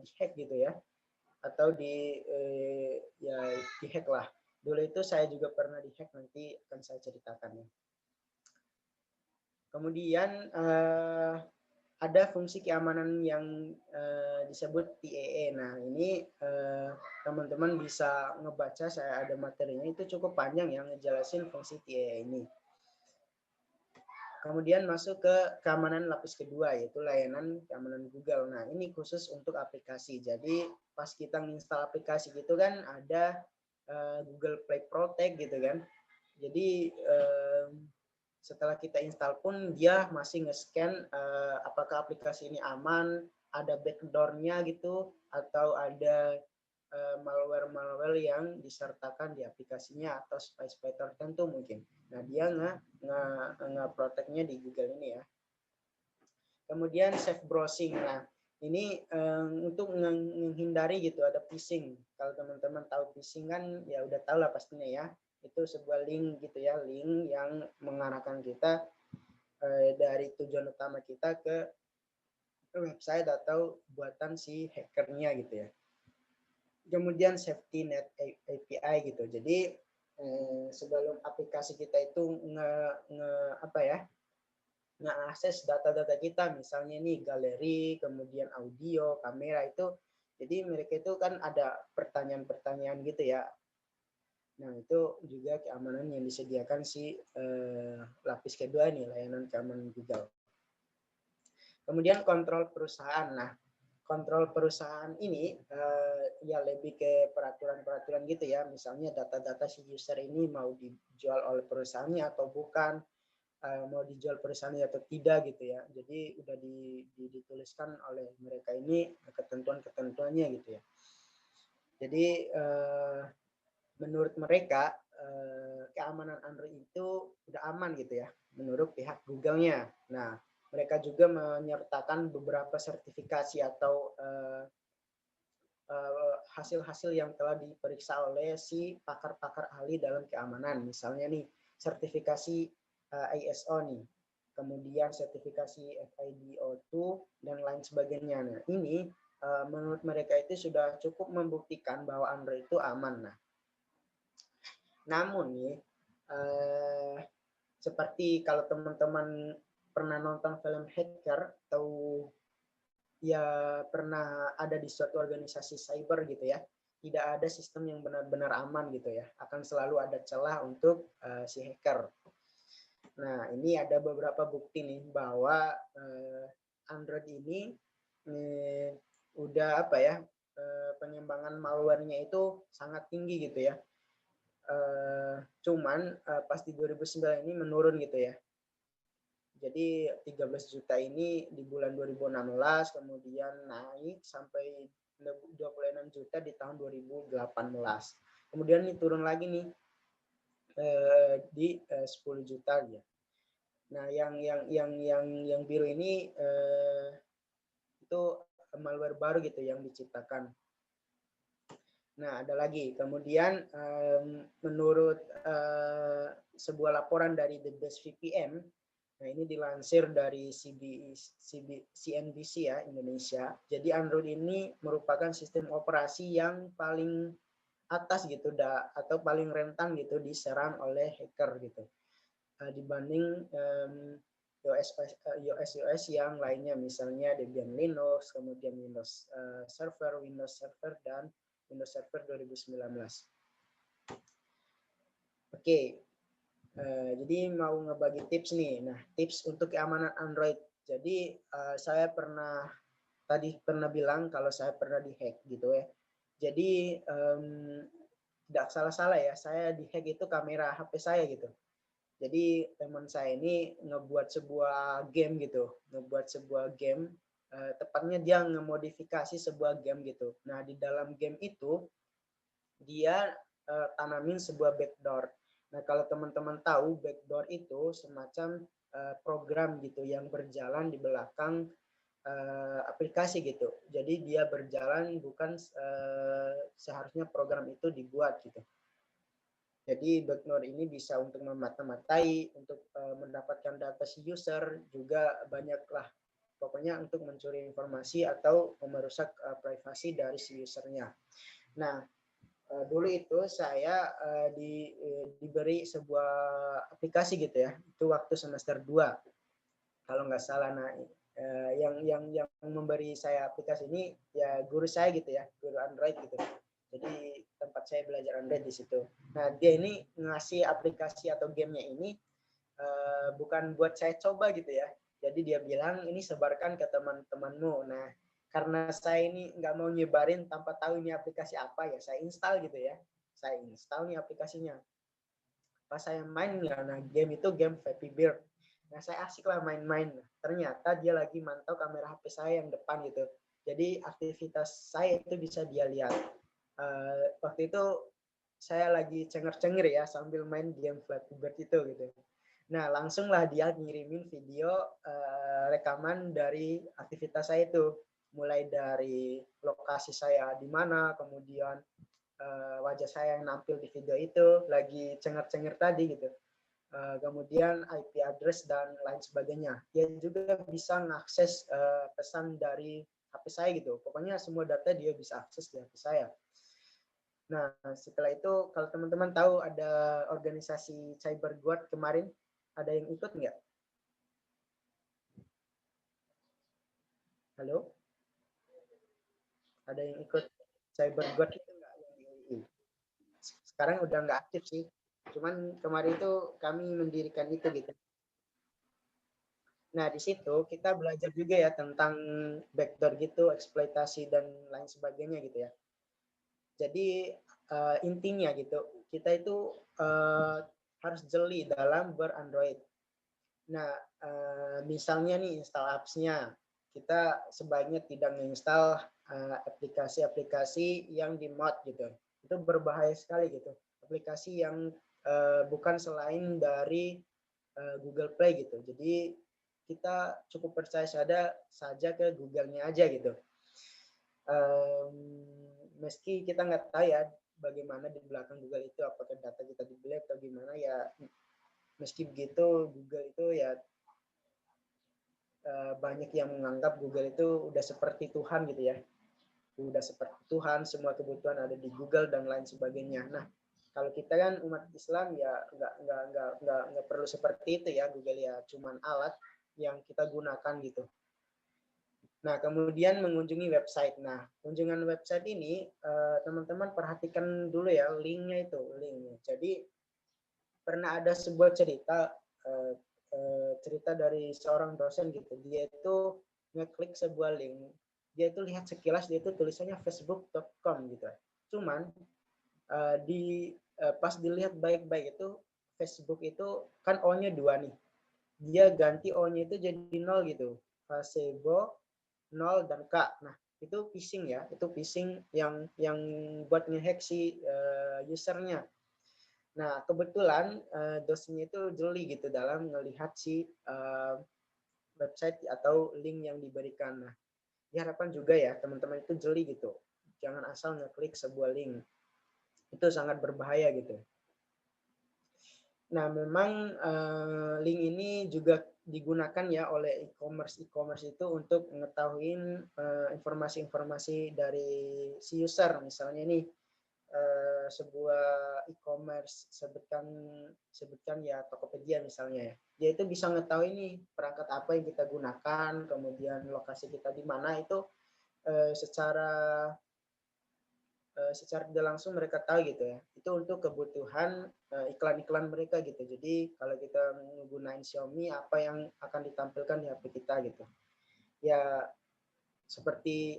dihack gitu ya, atau dihack lah. Dulu itu saya juga pernah dihack, nanti akan saya ceritakan ya. Kemudian ada fungsi keamanan yang disebut TAA. Nah, ini teman-teman bisa ngebaca, saya ada materinya itu cukup panjang yang ngejelasin fungsi TAA ini. Kemudian masuk ke keamanan lapis kedua, yaitu layanan keamanan Google. Nah, ini khusus untuk aplikasi. Jadi pas kita nginstal aplikasi gitu kan ada Google Play Protect gitu kan. Jadi setelah kita install pun dia masih nge-scan apakah aplikasi ini aman, ada backdoor-nya gitu, atau ada malware-malware yang disertakan di aplikasinya atau spy-spy tertentu mungkin. Nah, dia nge-protect-nya di Google ini ya. Kemudian safe browsing. Nah, ini untuk menghindari gitu ada phishing. Kalau teman-teman tahu phishing kan ya udah tahu lah pastinya ya. Itu sebuah link gitu ya, link yang mengarahkan kita dari tujuan utama kita ke website atau buatan si hackernya gitu ya. Kemudian safety net API gitu. Jadi sebelum aplikasi kita itu nge-akses data-data kita, misalnya nih galeri, kemudian audio, kamera itu. Jadi mereka itu kan ada pertanyaan-pertanyaan gitu ya. Nah, itu juga keamanan yang disediakan si lapis kedua nih, layanan keamanan Google. Kemudian kontrol perusahaan. Nah, kontrol perusahaan ini ya lebih ke peraturan-peraturan gitu ya. Misalnya data-data si user ini mau dijual oleh perusahaannya atau bukan, mau dijual perusahaannya atau tidak gitu ya. Jadi udah dituliskan oleh mereka ini ketentuan-ketentuannya gitu ya. Jadi menurut mereka keamanan Android itu udah aman gitu ya menurut pihak Google-nya. Nah, mereka juga menyertakan beberapa sertifikasi atau hasil-hasil yang telah diperiksa oleh si pakar-pakar ahli dalam keamanan. Misalnya nih, sertifikasi ISO nih, kemudian sertifikasi FIDO2 dan lain sebagainya. Nah, ini menurut mereka itu sudah cukup membuktikan bahwa Android itu aman. Nah, namun nih, seperti kalau teman-teman pernah nonton film Hacker atau ya pernah ada di suatu organisasi cyber gitu ya, tidak ada sistem yang benar-benar aman gitu ya, akan selalu ada celah untuk si hacker. Nah, ini ada beberapa bukti nih bahwa Android ini udah apa ya, pengembangan malware-nya itu sangat tinggi gitu ya. Cuman pas di 2009 ini menurun gitu ya. Jadi 13 juta ini di bulan 2016, kemudian naik sampai 26 juta di tahun 2018. Kemudian ini turun lagi nih di 10 juta ya. Nah, yang biru ini itu malware baru gitu yang diciptakan. Nah, ada lagi. Kemudian menurut sebuah laporan dari The Best VPN, nah ini dilansir dari CNBC ya, Indonesia. Jadi Android ini merupakan sistem operasi yang paling atas gitu, atau paling rentan gitu diserang oleh hacker gitu. Dibanding OS yang lainnya, misalnya Debian Linux, kemudian Windows Server, dan Windows Server 2019. Oke. Jadi mau ngebagi tips nih. Nah, tips untuk keamanan Android. Jadi saya pernah bilang kalau saya pernah dihack gitu ya. Jadi tidak salah-salah ya, saya dihack itu kamera HP saya gitu. Jadi teman saya ini ngebuat sebuah game gitu, tepatnya dia ngemodifikasi sebuah game gitu. Nah, di dalam game itu dia tanamin sebuah backdoor. Nah, kalau teman-teman tahu, backdoor itu semacam program gitu yang berjalan di belakang aplikasi gitu. Jadi dia berjalan bukan seharusnya program itu dibuat gitu. Jadi backdoor ini bisa untuk memata-matai, untuk mendapatkan data si user, juga banyaklah. Pokoknya untuk mencuri informasi atau merusak privasi dari si usernya. Nah, dulu itu saya diberi sebuah aplikasi gitu ya, itu waktu semester 2 kalau nggak salah. Nah, yang memberi saya aplikasi ini ya guru saya gitu ya, guru Android gitu. Jadi tempat saya belajar Android di situ. Nah, dia ini ngasih aplikasi atau gamenya ini bukan buat saya coba gitu ya. Jadi dia bilang ini sebarkan ke teman-temanmu. Nah, karena saya ini nggak mau nyebarin tanpa tahu ini aplikasi apa ya, saya install gitu ya. Saya install nih aplikasinya. pas saya main ya, nah game itu game Flappy Bird. Nah saya asik lah main-main. Ternyata dia lagi mantau kamera HP saya yang depan gitu. Jadi aktivitas saya itu bisa dia lihat. Waktu itu saya lagi cenger-cenger ya sambil main game Flappy Bird itu gitu. Nah langsunglah dia ngirimin video rekaman dari aktivitas saya itu. Mulai dari lokasi saya di mana, kemudian wajah saya yang nampil di video itu lagi cengar-cengir tadi gitu. Kemudian IP address dan lain sebagainya. Dia juga bisa mengakses pesan dari HP saya gitu. Pokoknya semua data dia bisa akses di HP saya. Nah, setelah itu kalau teman-teman tahu ada organisasi CyberGuard kemarin, ada yang ikut nggak? Halo? Ada yang ikut CyberGuard itu nggak? Sekarang udah nggak aktif sih. Cuman kemarin itu kami mendirikan itu gitu. Nah, di situ kita belajar juga ya tentang backdoor gitu, eksploitasi dan lain sebagainya gitu ya. Jadi intinya gitu, kita itu harus jeli dalam berandroid. Nah, misalnya nih install apps-nya, kita sebaiknya tidak menginstal aplikasi-aplikasi yang di mod gitu. Itu berbahaya sekali gitu. Aplikasi yang bukan selain dari Google Play gitu. Jadi kita cukup percaya saja ke Google-nya aja gitu. Meski kita nggak tahu ya bagaimana di belakang Google itu, apakah data kita dibeli atau gimana ya. Meski begitu Google itu ya banyak yang menganggap Google itu udah seperti Tuhan gitu ya. Udah seperti Tuhan, semua kebutuhan ada di Google dan lain sebagainya. Nah, kalau kita kan umat Islam ya nggak perlu seperti itu ya. Google ya cuman alat yang kita gunakan gitu. Nah, kemudian mengunjungi website. Nah, kunjungan website ini teman-teman perhatikan dulu ya linknya itu, linknya. Jadi pernah ada sebuah cerita dari seorang dosen gitu. Dia itu ngeklik sebuah link, dia itu lihat sekilas dia itu tulisannya facebook.com gitu. Cuman pas dilihat baik-baik itu Facebook itu kan O-nya 2 nih. Dia ganti O-nya itu jadi 0 gitu. Facebook 0 dan K. Nah, itu phishing ya. Itu phishing yang buat ngehack si usernya. Nah, kebetulan dosennya itu jeli gitu dalam melihat si website atau link yang diberikan. Nah, diharapkan juga ya teman-teman itu jeli gitu. Jangan asal ngeklik sebuah link. Itu sangat berbahaya gitu. Nah, memang link ini juga digunakan ya oleh e-commerce itu untuk mengetahui informasi-informasi dari si user. Misalnya ini sebuah e-commerce sebutkan ya Tokopedia misalnya ya. Dia itu bisa mengetahui nih perangkat apa yang kita gunakan, kemudian lokasi kita di mana itu secara tidak langsung mereka tahu gitu ya. Itu untuk kebutuhan iklan-iklan mereka gitu. Jadi kalau kita menggunakan Xiaomi, apa yang akan ditampilkan di HP kita gitu. Ya seperti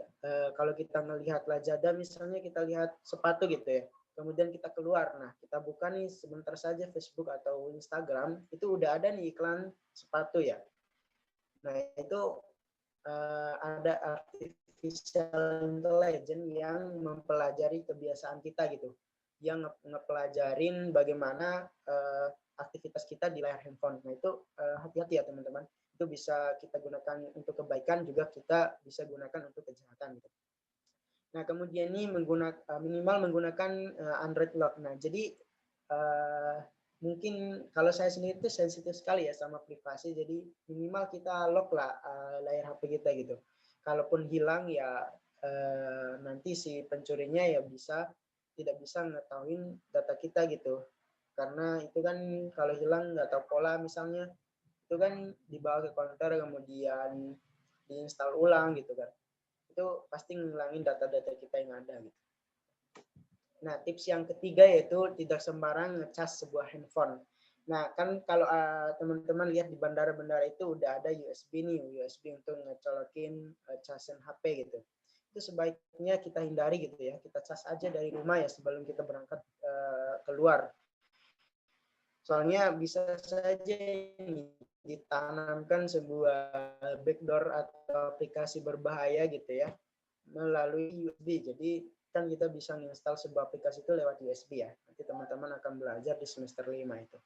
kalau kita melihat Lazada misalnya, kita lihat sepatu gitu ya. Kemudian kita keluar, nah kita buka nih sebentar saja Facebook atau Instagram, itu udah ada nih iklan sepatu ya. Nah itu ada artificial intelligence yang mempelajari kebiasaan kita gitu, yang ngepelajarin bagaimana aktivitas kita di layar handphone. Nah itu hati-hati ya teman-teman, itu bisa kita gunakan untuk kebaikan, juga kita bisa gunakan untuk kejahatan gitu. Nah kemudian ini minimal menggunakan Android Lock. Nah jadi mungkin kalau saya sendiri itu sensitif sekali ya sama privasi, jadi minimal kita lock lah layar HP kita gitu. Kalaupun hilang ya nanti si pencurinya ya tidak bisa mengetahui data kita gitu. Karena itu kan kalau hilang nggak tahu pola misalnya, itu kan dibawa ke konter kemudian diinstal ulang gitu kan. Itu pasti ngilangin data-data kita yang ada gitu. Nah, tips yang ketiga yaitu tidak sembarang ngecas sebuah handphone. Nah, kan kalau teman-teman lihat di bandara-bandara itu udah ada USB nih, USB untuk ngecolokin casan HP gitu. Itu sebaiknya kita hindari gitu ya. Kita cas aja dari rumah ya sebelum kita berangkat keluar. Soalnya bisa saja ini ditanamkan sebuah backdoor atau aplikasi berbahaya gitu ya melalui USB. Jadi kan kita bisa menginstal sebuah aplikasi itu lewat USB ya. Nanti teman-teman akan belajar di semester 5 itu.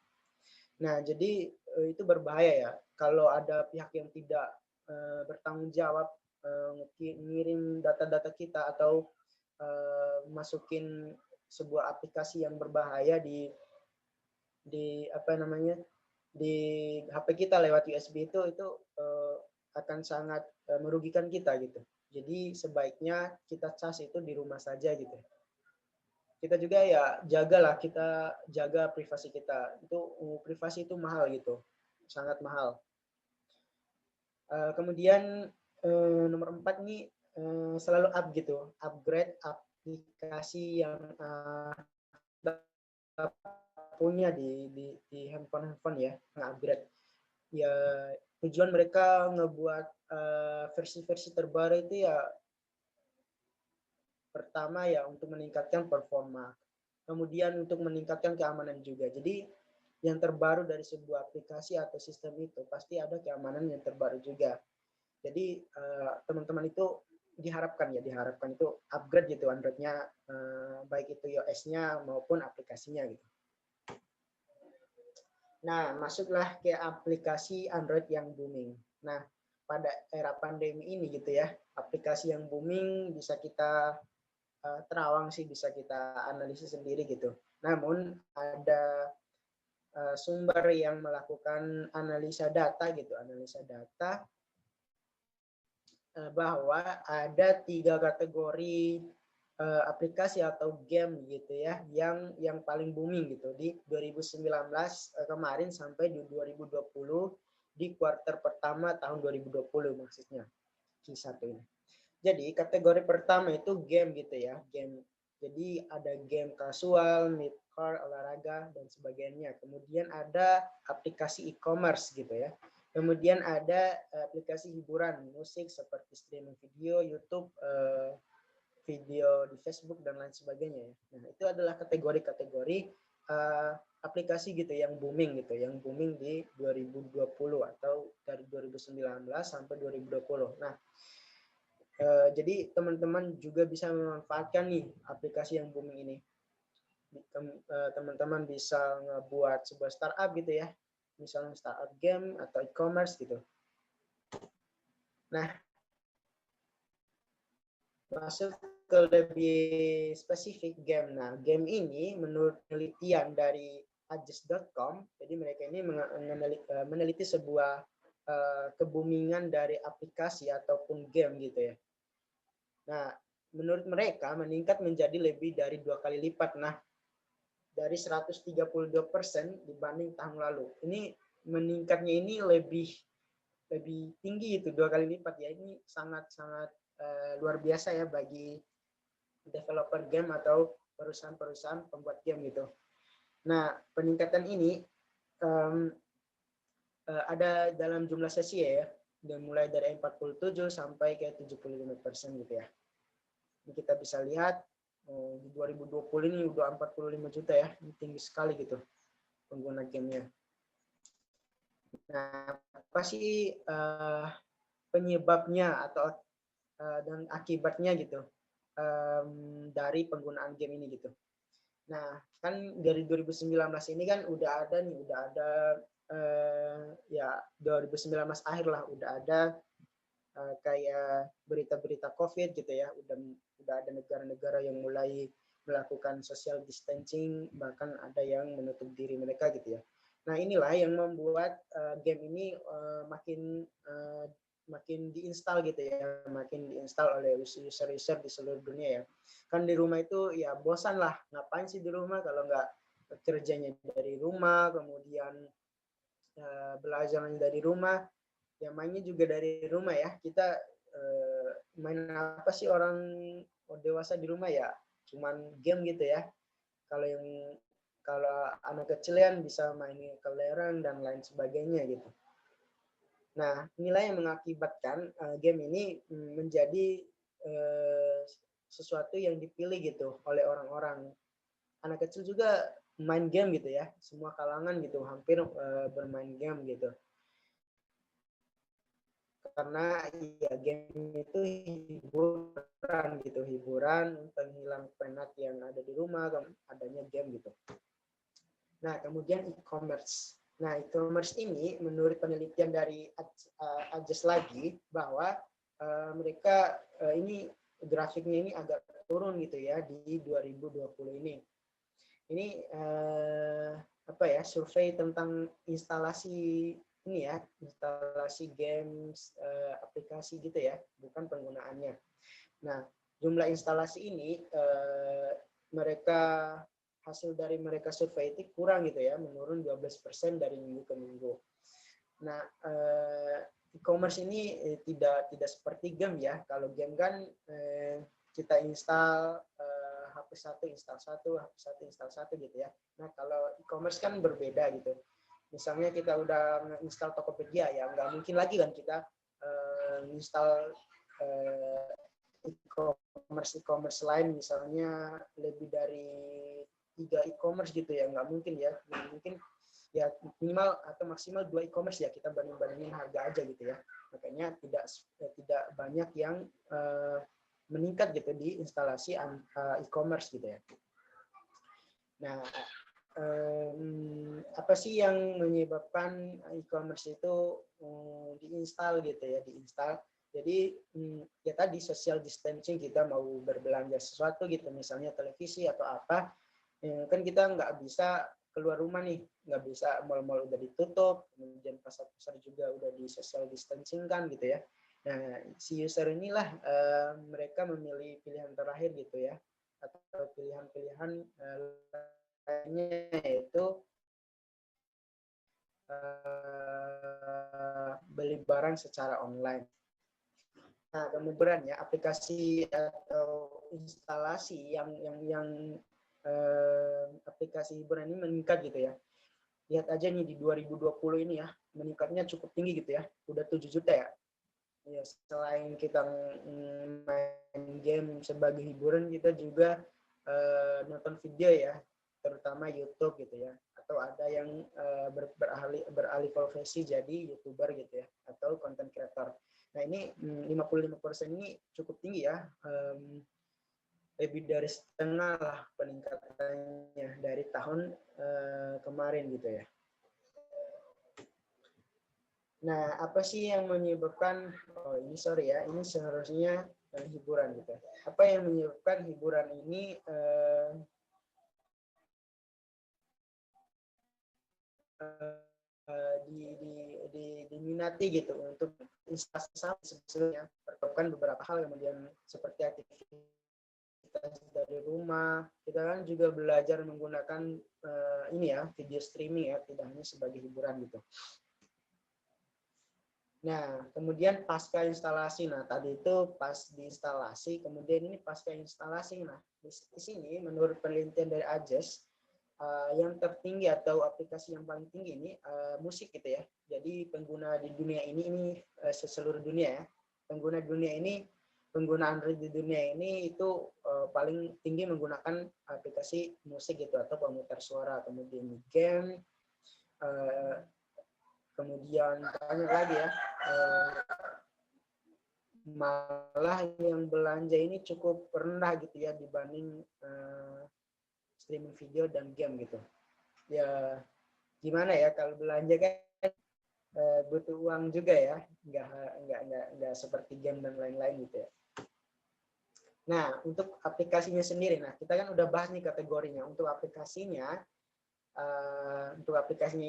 Nah, jadi itu berbahaya ya. Kalau ada pihak yang tidak bertanggung jawab ngirim data-data kita atau masukin sebuah aplikasi yang berbahaya di apa namanya di HP kita lewat USB itu akan sangat merugikan kita gitu. Jadi sebaiknya kita cas itu di rumah saja gitu. Kita juga ya jagalah, kita jaga privasi kita. Itu privasi itu mahal gitu, sangat mahal. Kemudian nomor 4 nih selalu up gitu, upgrade aplikasi yang punya di handphone ya, nge-upgrade. Ya tujuan mereka ngebuat versi-versi terbaru itu ya pertama ya untuk meningkatkan performa, kemudian untuk meningkatkan keamanan juga. Jadi yang terbaru dari sebuah aplikasi atau sistem itu pasti ada keamanan yang terbaru juga. Jadi teman-teman itu diharapkan itu upgrade gitu Android-nya, baik itu iOS-nya maupun aplikasinya gitu. Nah, masuklah ke aplikasi Android yang booming. Nah, pada era pandemi ini gitu ya, aplikasi yang booming bisa kita terawang sih, bisa kita analisis sendiri gitu. Namun ada sumber yang melakukan analisa data gitu, bahwa ada 3 kategori aplikasi atau game gitu ya yang paling booming gitu di 2019 kemarin sampai di 2020 di kuartal pertama tahun 2020 maksudnya Q1 ini. Jadi kategori pertama itu game gitu ya, game. Jadi ada game kasual, mid-core, olahraga dan sebagainya. Kemudian ada aplikasi e-commerce gitu ya. Kemudian ada aplikasi hiburan, musik seperti streaming video, YouTube, video di Facebook dan lain sebagainya ya. Nah, itu adalah kategori-kategori aplikasi gitu yang booming di 2020 atau dari 2019 sampai 2020. Nah, jadi teman-teman juga bisa memanfaatkan nih aplikasi yang booming ini. Teman-teman bisa ngebuat sebuah startup gitu ya, misalnya startup game atau e-commerce gitu. Nah, masuk ke lebih spesifik game. Nah, game ini menurut penelitian dari adjust.com, jadi mereka ini meneliti sebuah keboomingan dari aplikasi ataupun game gitu ya. Nah, menurut mereka meningkat menjadi lebih dari 2 kali lipat. Nah, dari 132% dibanding tahun lalu. Ini meningkatnya ini lebih tinggi itu 2 kali lipat ya. Ini sangat-sangat luar biasa ya bagi developer game atau perusahaan-perusahaan pembuat game gitu. Nah, peningkatan ini ada dalam jumlah sesi ya, dan mulai dari 47 sampai ke 75% gitu ya. Ini kita bisa lihat di 2020 ini udah 45 juta ya, ini tinggi sekali gitu pengguna gamenya. Nah, apa sih penyebabnya atau dan akibatnya gitu dari penggunaan game ini gitu. Nah, kan dari 2019 ini kan udah ada ya 2019 akhir lah udah ada kayak berita-berita COVID gitu ya, udah ada negara-negara yang mulai melakukan social distancing, bahkan ada yang menutup diri mereka gitu ya. Nah, inilah yang membuat game ini makin diinstal gitu ya, makin diinstal oleh user-user di seluruh dunia ya. Kan di rumah itu ya bosan lah, ngapain sih di rumah kalau nggak kerjanya dari rumah, kemudian belajarnya dari rumah, ya mainnya juga dari rumah ya. Kita main apa sih orang dewasa di rumah ya, cuman game gitu ya. Kalau anak kecil kan bisa main kelereng dan lain sebagainya gitu. Nah, inilah yang mengakibatkan game ini menjadi sesuatu yang dipilih gitu oleh orang-orang. Anak kecil juga main game gitu ya, semua kalangan gitu hampir bermain game gitu. Karena ya game itu hiburan gitu, hiburan penghilang penat yang ada di rumah, adanya game gitu. Nah, kemudian e-commerce. Nah, e-commerce ini menurut penelitian dari Ajes lagi bahwa mereka ini grafiknya ini agak turun gitu ya di 2020 ini. Ini apa ya, survei tentang instalasi ini ya, instalasi games, aplikasi gitu ya, bukan penggunaannya. Nah, jumlah instalasi ini hasil dari mereka survei itu kurang gitu ya, menurun 12% dari minggu ke minggu. Nah, e-commerce ini tidak seperti game ya. Kalau game kan kita install HP 1 install 1, HP 1 install 1 gitu ya. Nah, kalau e-commerce kan berbeda gitu. Misalnya kita udah install Tokopedia ya, nggak mungkin lagi kan kita install e-commerce lain, misalnya lebih dari 3 e-commerce gitu ya, nggak mungkin ya. Mungkin ya minimal atau maksimal 2 e-commerce ya, kita banding-bandingin harga aja gitu ya. Makanya tidak banyak yang meningkat gitu di instalasi e-commerce gitu ya. Nah, apa sih yang menyebabkan e-commerce itu diinstal gitu ya, diinstal. Jadi ya tadi social distancing, kita mau berbelanja sesuatu gitu, misalnya televisi atau apa, kan kita nggak bisa keluar rumah nih, nggak bisa, mal-mal udah ditutup, kemudian pasar-pasar juga udah di social distancing kan gitu ya. Nah, si user inilah mereka memilih pilihan terakhir gitu ya, atau pilihan-pilihan lainnya, yaitu beli barang secara online. Nah, kemudian ya aplikasi atau instalasi yang aplikasi hiburan ini meningkat gitu ya. Lihat aja nih di 2020 ini ya, meningkatnya cukup tinggi gitu ya. Udah 7 juta ya. Ya, selain kita main game sebagai hiburan, kita juga nonton video ya, terutama YouTube gitu ya. Atau ada yang beralih profesi jadi YouTuber gitu ya, atau content creator. Nah, ini 55% ini cukup tinggi ya. Lebih dari setengah lah peningkatannya dari tahun kemarin gitu ya. Nah, apa sih yang menyebabkan, ini sorry ya, ini seharusnya hiburan gitu. Apa yang menyebabkan hiburan ini diminati gitu untuk instansi sebetulnya, terkait beberapa hal, kemudian seperti aktivitas dari rumah, kita kan juga belajar menggunakan ini ya, video streaming ya, tidak hanya sebagai hiburan gitu. Nah, kemudian pasca instalasi. Nah, tadi itu pas diinstalasi, kemudian ini pasca instalasi. Nah, di sini menurut penelitian dari Ajes, yang tertinggi atau aplikasi yang paling tinggi ini musik gitu ya. Jadi pengguna di dunia ini seluruh dunia ya. Pengguna Android di dunia ini itu paling tinggi menggunakan aplikasi musik gitu atau pemutar suara, kemudian game, kemudian banyak lagi ya. Malah yang belanja ini cukup rendah gitu ya dibanding streaming video dan game gitu. Ya gimana ya, kalau belanja kan butuh uang juga ya, nggak seperti game dan lain-lain gitu ya. Nah, untuk aplikasinya sendiri, nah kita kan udah bahas nih kategorinya. Untuk aplikasinya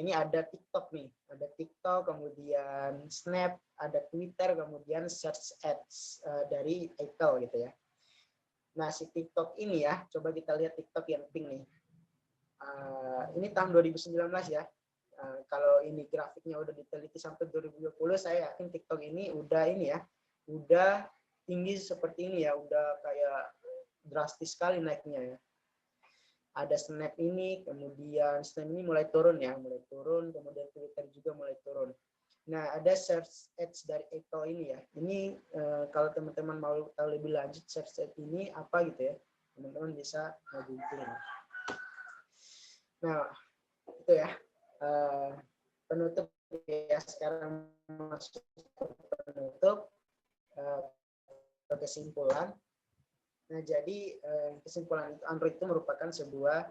ini ada TikTok nih, ada TikTok, kemudian Snap, ada Twitter, kemudian Search Ads dari Apple gitu ya. Nah, si TikTok ini ya, coba kita lihat TikTok yang pink nih. Ini tahun 2019 ya. Kalau ini grafiknya udah diteliti sampai 2020, saya yakin TikTok ini udah tinggi seperti ini ya, udah kayak drastis sekali naiknya ya. Ada Snap ini, kemudian Snap ini mulai turun, kemudian Twitter juga mulai turun. Nah, ada Search Ads dari Apple ini ya. Ini kalau teman-teman mau tahu lebih lanjut Search Ads ini apa gitu ya, teman-teman bisa googling. Nah, itu ya. Penutup ya, sekarang masuk ke penutup, kesimpulan. Nah, jadi kesimpulan itu Android itu merupakan sebuah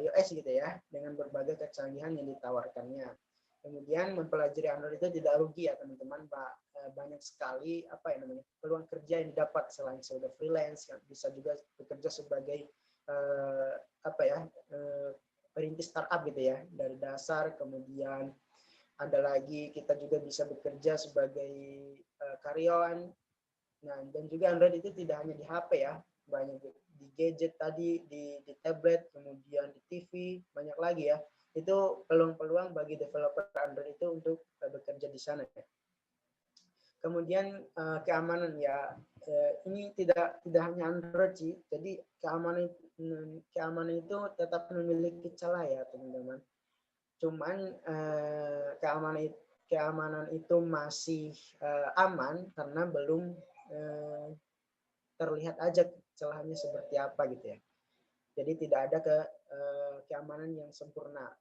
iOS gitu ya, dengan berbagai kecanggihan yang ditawarkannya. Kemudian mempelajari Android itu tidak rugi ya teman-teman, Pak. Banyak sekali peluang kerja yang didapat selain sudah freelance, bisa juga bekerja sebagai perintis startup gitu ya, dari dasar. Kemudian ada lagi kita juga bisa bekerja sebagai karyawan. Nah, dan juga Android itu tidak hanya di HP ya, banyak di gadget tadi, di tablet, kemudian di TV, banyak lagi ya. Itu peluang-peluang bagi developer Android itu untuk bekerja di sana ya. Kemudian keamanan ya, ini tidak hanya Android sih. Jadi keamanan itu tetap memiliki celah ya teman-teman. Cuman keamanan itu masih aman karena belum terlihat aja celahnya seperti apa gitu ya. Jadi tidak ada keamanan yang sempurna.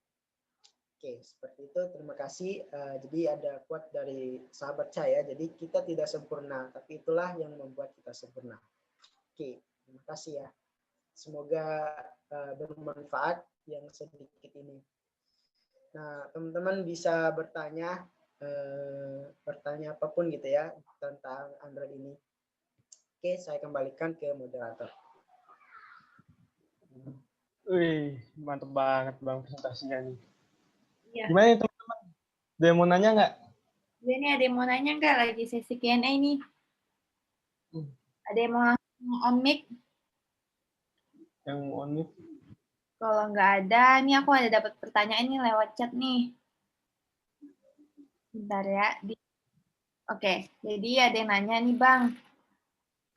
Oke, seperti itu. Terima kasih. Jadi ada quote dari sahabat saya. Jadi kita tidak sempurna, tapi itulah yang membuat kita sempurna. Oke, terima kasih ya. Semoga bermanfaat yang sedikit ini. Nah, teman-teman bisa bertanya apapun gitu ya tentang Android ini. Oke, saya kembalikan ke moderator. Wih, mantep banget Bang presentasinya nih. Iya. Gimana nih teman-teman? Ada yang mau nanya nggak? Iya nih, ada yang mau nanya nggak lagi sesi Q&A nih? Ada yang mau on mic? Yang mau on mic? Kalau nggak ada, nih aku ada dapat pertanyaan nih lewat chat nih. Bentar ya. Oke, jadi ada yang nanya nih Bang.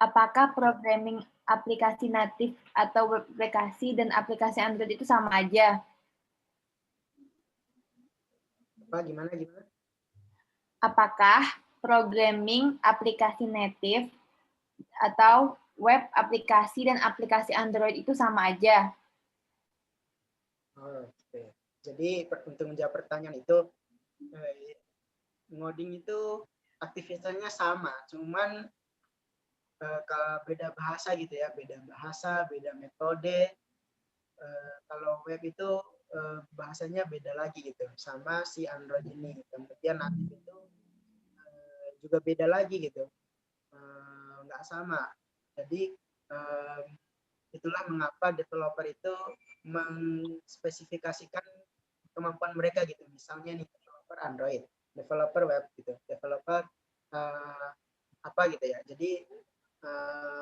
Apakah programming aplikasi natif atau web aplikasi dan aplikasi Android itu sama aja? Gimana? Apakah programming aplikasi native atau web aplikasi dan aplikasi Android itu sama aja? Oke. Jadi untuk menjawab pertanyaan itu, ngoding itu aktivitasnya sama, cuman kalau beda bahasa gitu ya, beda bahasa, beda metode. Kalau web itu bahasanya beda lagi gitu, sama si Android ini. Kemudian natif itu juga beda lagi gitu, nggak sama. Jadi itulah mengapa developer itu mengspesifikasikan kemampuan mereka gitu. Misalnya nih developer Android, developer web gitu, developer apa gitu ya. Jadi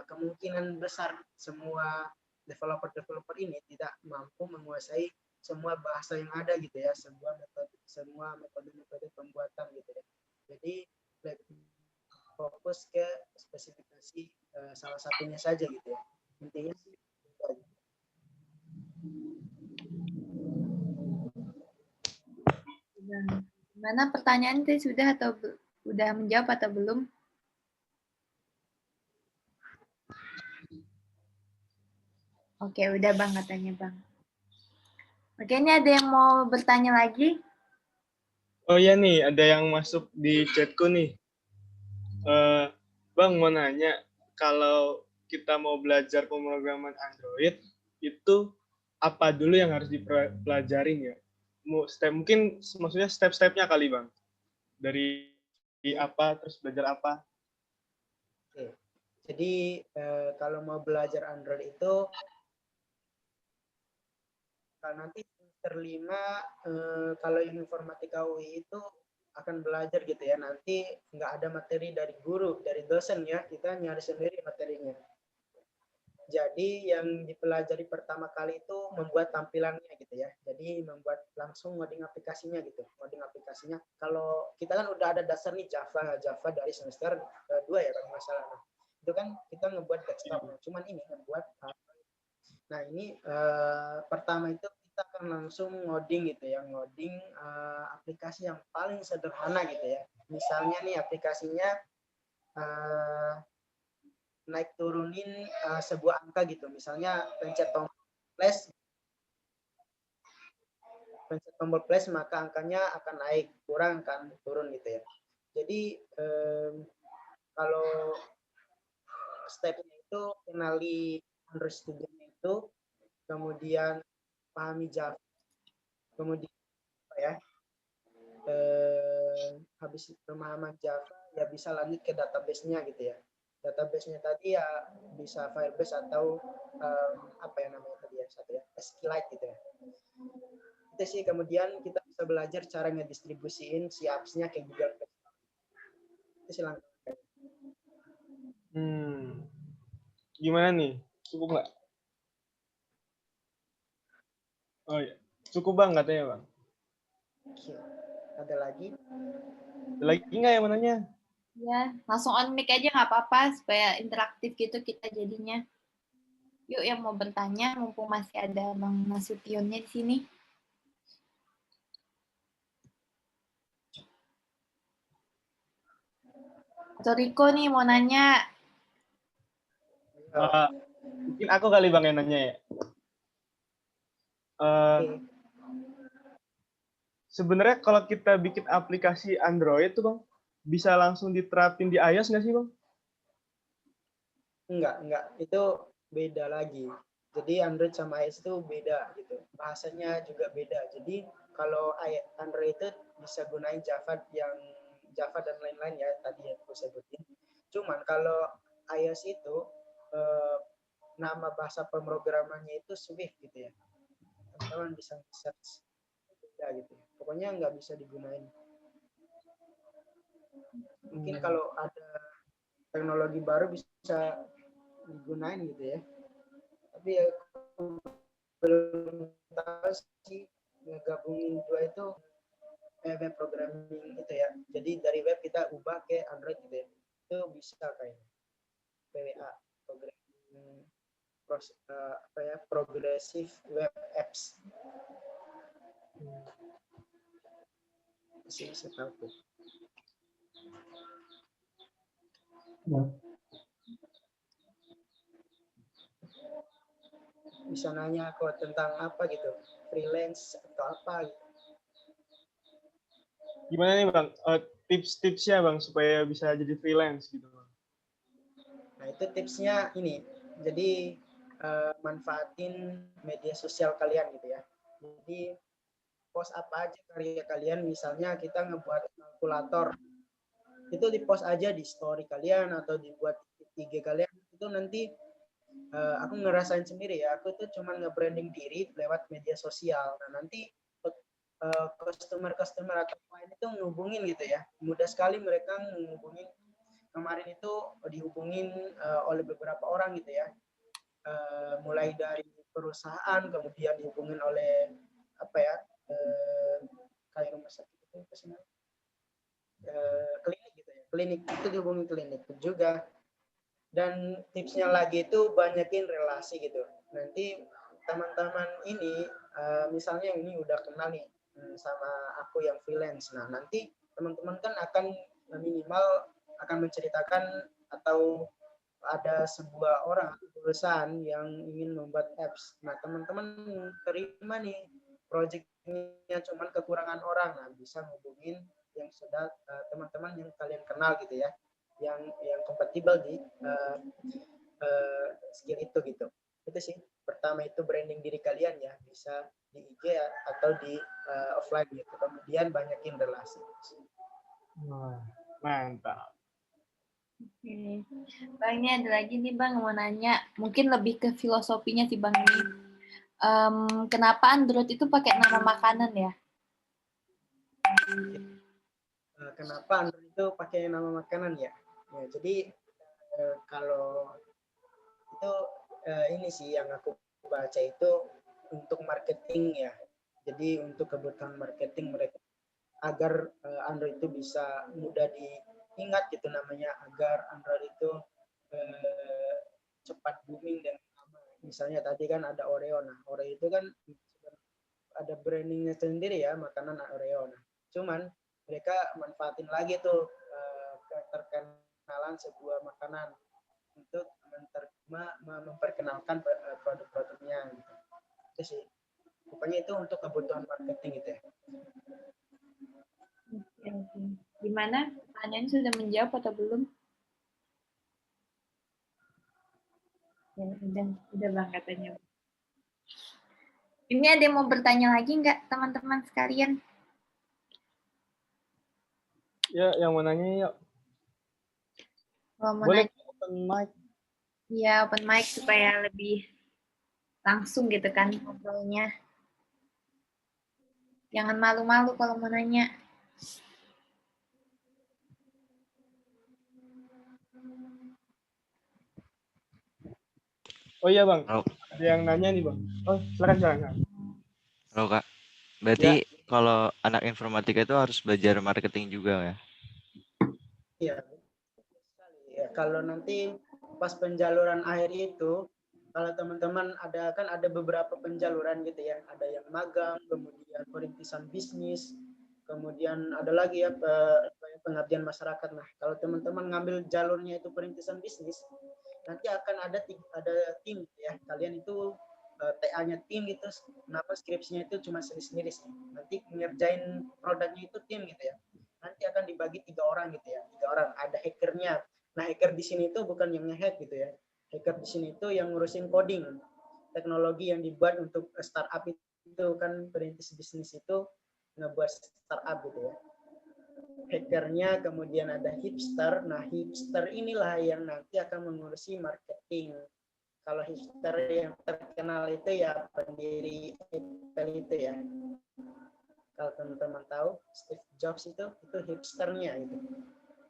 kemungkinan besar semua developer ini tidak mampu menguasai semua bahasa yang ada gitu ya, semua metode pembuatan gitu ya. Jadi lebih fokus ke spesifikasi salah satunya saja gitu ya. Intinya sih Gimana pertanyaan itu sudah atau udah menjawab atau belum? Oke, udah Bang katanya Bang. Oke, ini ada yang mau bertanya lagi? Oh iya nih, ada yang masuk di chatku nih. Bang mau nanya, kalau kita mau belajar pemrograman Android, itu apa dulu yang harus dipelajarin ya? Mungkin maksudnya step-stepnya kali Bang. Dari apa, terus belajar apa? Oke. Jadi kalau mau belajar Android itu kalau nanti semester 5 kalau yang informatika UI itu akan belajar gitu ya. Nanti nggak ada materi dari guru, dari dosen ya. Kita nyari sendiri materinya. Jadi yang dipelajari pertama kali itu membuat tampilannya gitu ya. Jadi membuat langsung ngoding aplikasinya gitu. Ngoding aplikasinya. Kalau kita kan udah ada dasar nih Java dari semester 2 ya kalau nggak salah. Nah, itu kan kita ngebuat desktop. Cuman ini ngebuat. Nah ini pertama itu kita akan langsung ngoding gitu ya. Ngoding aplikasi yang paling sederhana gitu ya. Misalnya nih aplikasinya naik turunin sebuah angka gitu, misalnya pencet tombol flash pencet tombol plus maka angkanya akan naik, kurang kan turun gitu ya. Jadi kalau stepnya itu kenali Android Studio itu, kemudian pahami Java, kemudian apa ya, habis pemahaman Java ya bisa lanjut ke database-nya gitu ya. Database-nya tadi ya bisa Firebase atau apa ya namanya tadi ya, satu ya, SQLite gitu ya. Itu sih, kemudian kita bisa belajar cara ngedistribusiin si apps-nya ke Google Play. Itu sih langkah. Gimana nih? Cukup nggak? Oh iya, cukup Bang katanya Bang. Oke. Ada lagi? Ada lagi nggak yang mananya? Ya, langsung on mic aja nggak apa-apa supaya interaktif gitu kita jadinya. Yuk yang mau bertanya, mumpung masih ada Bang Nasutionnya di sini. Atau Riko nih mau nanya. Mungkin aku kali Bang yang nanya ya. Oke. Sebenarnya kalau kita bikin aplikasi Android tuh Bang, bisa langsung diterapin di iOS nggak sih Bang? Enggak. Itu beda lagi. Jadi Android sama iOS itu beda gitu. Bahasanya juga beda. Jadi kalau Android itu bisa gunain Java dan lain-lain ya tadi yang aku sebutin. Cuman kalau iOS itu nama bahasa pemrogramannya itu Swift gitu ya. Teman-teman bisa search beda gitu. Pokoknya nggak bisa digunain. Mungkin kalau ada teknologi baru bisa digunain gitu ya. Tapi ya belum tahu sih ngegabungin dua itu web programming itu ya. Jadi dari web kita ubah ke Android gitu ya. Itu bisa kayaknya. PWA, programming progressive web apps. Masih bisa tahu tuh. Bisa nanya kok tentang apa gitu, freelance atau apa gitu. Gimana nih Bang, tips-tipsnya Bang supaya bisa jadi freelance gitu Bang? Nah itu tipsnya ini, jadi manfaatin media sosial kalian gitu ya. Jadi post apa aja karya kalian, misalnya kita ngebuat kalkulator, itu di post aja di story kalian atau dibuat IG kalian, itu nanti aku ngerasain sendiri ya, aku tuh cuman nge-branding diri lewat media sosial. Nah nanti customer atau klien itu ngehubungin gitu ya, mudah sekali mereka ngehubungin. Kemarin itu dihubungin oleh beberapa orang gitu ya, mulai dari perusahaan, kemudian dihubungin oleh apa ya, kayak rumah sakit itu klinik gitu ya, klinik itu dihubungin klinik juga. Dan tipsnya lagi itu banyakin relasi gitu. Nanti teman-teman ini misalnya ini udah kenal nih sama aku yang freelance. Nah, nanti teman-teman kan akan minimal akan menceritakan atau ada sebuah orang perusahaan yang ingin membuat apps. Nah, teman-teman terima nih projectnya cuman kekurangan orang. Nah, bisa hubungin yang sudah teman-teman yang kalian kenal gitu ya, yang kompatibel di skill itu gitu. Itu sih, pertama itu branding diri kalian ya, bisa di IG ya, atau di offline gitu. Kemudian banyakin relasi. Mantap. Oke. Bang, ini ada lagi nih Bang mau nanya, mungkin lebih ke filosofinya sih Bang ini. Kenapa Android itu pakai nama makanan ya? Kenapa Android itu pakai nama makanan ya? Ya jadi kalau itu ini sih yang aku baca itu untuk marketing ya. Jadi untuk kebutuhan marketing mereka agar Android itu bisa mudah diingat gitu namanya, agar Android itu cepat booming dan lama. Misalnya tadi kan ada Oreo. Nah, Oreo itu kan ada brandingnya sendiri ya, makanan Oreo. Nah, cuman mereka manfaatin lagi tuh keterkenalan sebuah makanan untuk memperkenalkan produk-produknya gitu. Itu sih. Pokoknya itu untuk kebutuhan marketing gitu ya. Oke. Gimana? Pertanyaannya sudah menjawab atau belum? Ya, udah Bang katanya. Ini ada yang mau bertanya lagi nggak teman-teman sekalian? Ya, yang mau nanya yuk. Kalau mau Boleh nanya, open mic. ya open mic supaya lebih langsung gitu kan ngobrolnya. Jangan malu-malu kalau mau nanya. Oh iya Bang, Halo, ada yang nanya nih Bang. Oh, silakan. halo Kak. Berarti kalau anak informatika itu harus belajar marketing juga ya? Iya. Ya, kalau nanti pas penjaluran akhir itu, kalau teman-teman ada beberapa penjaluran gitu ya, ada yang magang, kemudian perintisan bisnis, kemudian ada lagi ya pengabdian masyarakat. Nah, kalau teman-teman ngambil jalurnya itu perintisan bisnis, nanti akan ada tim ya. Kalian itu TA-nya tim gitu, kenapa skripsinya itu cuma sendiri-sendiri sih. Nanti ngerjain produknya itu tim gitu ya. Nanti akan dibagi 3 orang gitu ya. 3 orang, ada hackernya. Nah, hacker di sini itu bukan yang nge-hack gitu ya. Hacker di sini itu yang ngurusin coding. Teknologi yang dibuat untuk startup itu kan perintis bisnis itu ngebuat startup gitu ya. Hackernya, kemudian ada hipster. Nah, hipster inilah yang nanti akan mengurusi marketing. Kalau hipster yang terkenal itu ya pendiri Apple itu ya. Kalau teman-teman tahu, Steve Jobs itu hipsternya itu.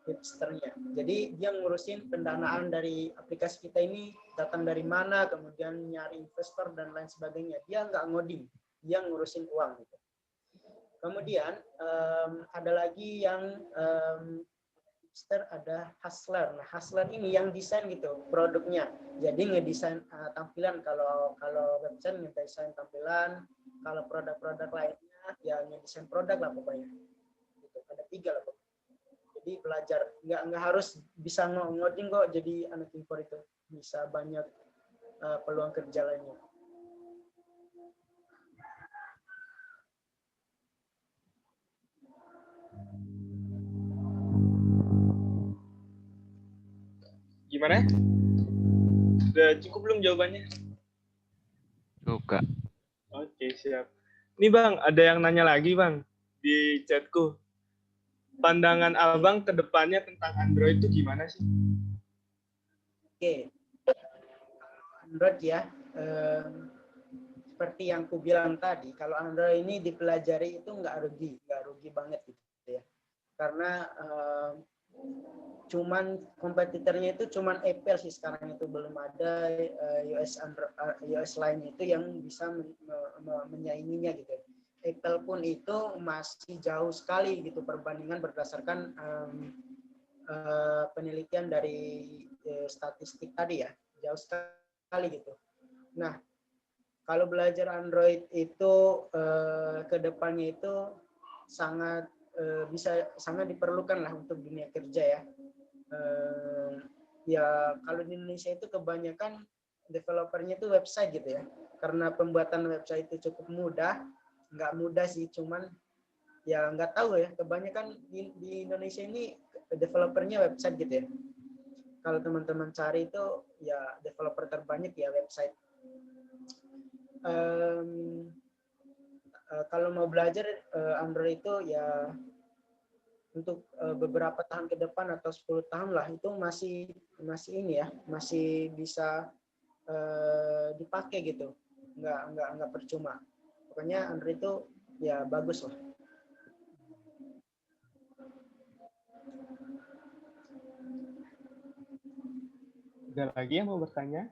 Hipsternya. Jadi dia ngurusin pendanaan dari aplikasi kita ini datang dari mana, kemudian nyari investor dan lain sebagainya. Dia nggak ngoding, dia ngurusin uang gitu. Kemudian ada lagi yang hipster, ada hustler. Nah, hustler ini yang desain gitu produknya. Jadi ngedesain tampilan, kalau website ngedesain tampilan, kalau produk-produk lainnya ya ngedesain produk lah pokoknya. Gitu. Ada 3 lah pokoknya. Jadi belajar, nggak harus bisa ngoding kok jadi anak impor itu, bisa banyak peluang kerja lainnya. Gimana? Sudah cukup belum jawabannya? Cukup Kak. Oke, siap. Nih Bang, ada yang nanya lagi Bang di chatku. Pandangan Abang ke depannya tentang Android itu gimana sih? Oke, Android ya, seperti yang aku bilang tadi, kalau Android ini dipelajari itu nggak rugi banget gitu ya, karena cuman kompetitornya itu cuman Apple sih sekarang, itu belum ada iOS lain itu yang bisa menyainginya gitu. Apple pun itu masih jauh sekali gitu perbandingan berdasarkan penelitian dari statistik tadi ya, jauh sekali gitu. Nah, kalau belajar Android itu ke depannya itu sangat sangat diperlukan lah untuk dunia kerja ya. Ya kalau di Indonesia itu kebanyakan developernya itu website gitu ya. Karena pembuatan website itu cukup mudah, nggak mudah sih, cuman ya nggak tahu ya, kebanyakan di Indonesia ini developernya website gitu ya. Kalau teman-teman cari itu ya developer terbanyak ya website. Kalau mau belajar Android itu ya untuk beberapa tahun ke depan atau 10 tahun lah, itu masih ini ya, masih bisa dipakai gitu, nggak percuma. Pokoknya Android itu ya bagus lah. Ada lagi yang mau bertanya?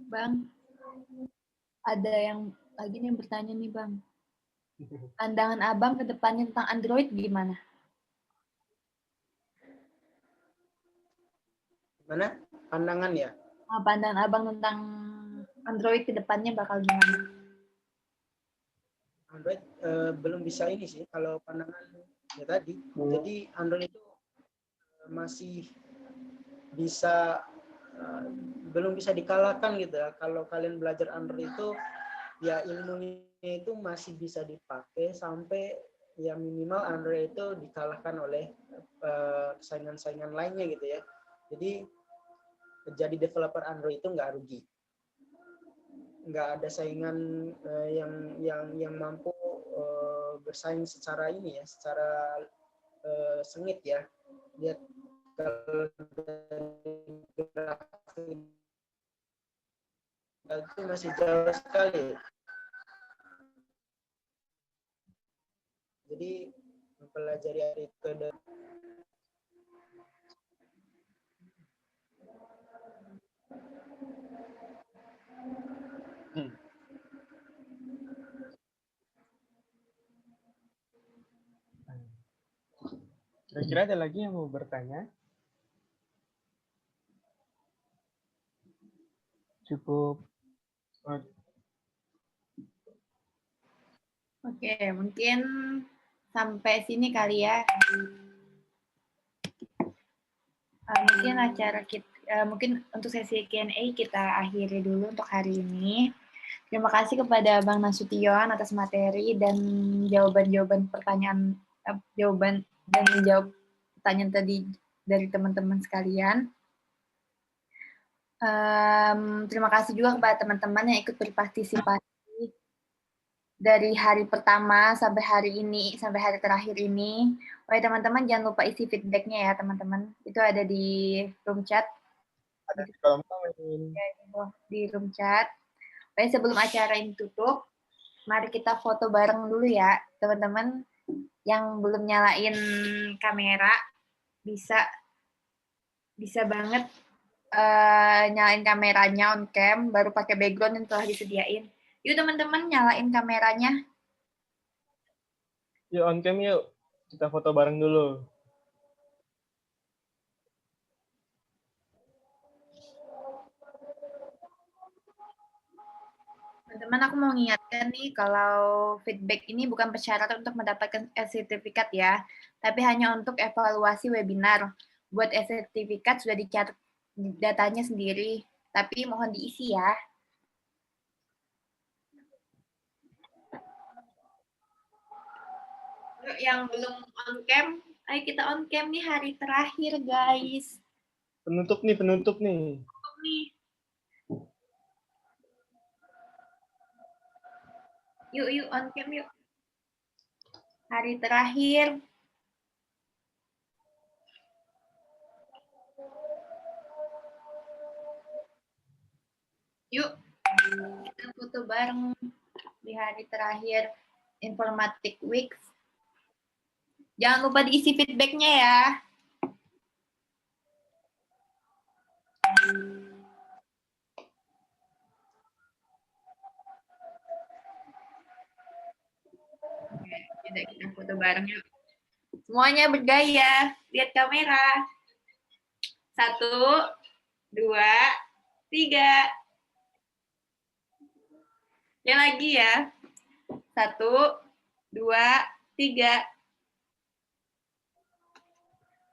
Bang, ada yang lagi nih bertanya nih Bang. Pandangan Abang ke depannya tentang Android gimana? Gimana pandangan ya? Pandangan Abang tentang Android ke depannya bakal gimana? Android belum bisa ini sih kalau pandangan ya tadi. Jadi Android itu masih bisa belum bisa dikalahkan gitu ya. Kalau kalian belajar Android itu ya ilmunya itu masih bisa dipakai sampai ya minimal Android itu dikalahkan oleh saingan-saingan lainnya gitu ya. Jadi jadi developer Android itu nggak rugi, nggak ada saingan yang mampu bersaing secara ini ya, secara sengit ya. Lihat kalau itu masih jauh sekali. Jadi mempelajari itu dan Kira-kira ada lagi yang mau bertanya? Cukup. Oke, mungkin sampai sini kali ya. Mungkin acara kita, mungkin untuk sesi Q&A kita akhiri dulu untuk hari ini. Terima kasih kepada Bang Nasution atas materi dan jawaban-jawaban pertanyaan, jawaban dan menjawab pertanyaan tadi dari teman-teman sekalian. Terima kasih juga kepada teman-teman yang ikut berpartisipasi dari hari pertama sampai hari ini, sampai hari terakhir ini. Oke teman-teman, jangan lupa isi feedback-nya ya teman-teman. Itu ada di room chat. Ada di kolom komen. Di room chat. Oke, sebelum acara ini tutup, mari kita foto bareng dulu ya teman-teman. Yang belum nyalain kamera, bisa banget nyalain kameranya on cam, baru pakai background yang telah disediain. Yuk teman-teman, nyalain kameranya. Yuk on cam yuk. Kita foto bareng dulu. Teman-teman, aku mau mengingatkan nih, kalau feedback ini bukan persyaratan untuk mendapatkan sertifikat ya, tapi hanya untuk evaluasi webinar. Buat sertifikat sudah dicatat datanya sendiri, tapi mohon diisi ya. Yang belum on cam, ayo kita on cam nih hari terakhir guys. Penutup nih. Penutup nih. Yuk on cam yuk. Hari terakhir. Yuk, kita foto bareng di hari terakhir Informatik Week. Jangan lupa diisi feedback-nya ya. Oke, kita foto bareng yuk. Semuanya bergaya. Lihat kamera. 1, 2, 3. Yang lagi ya. 1, 2, 3.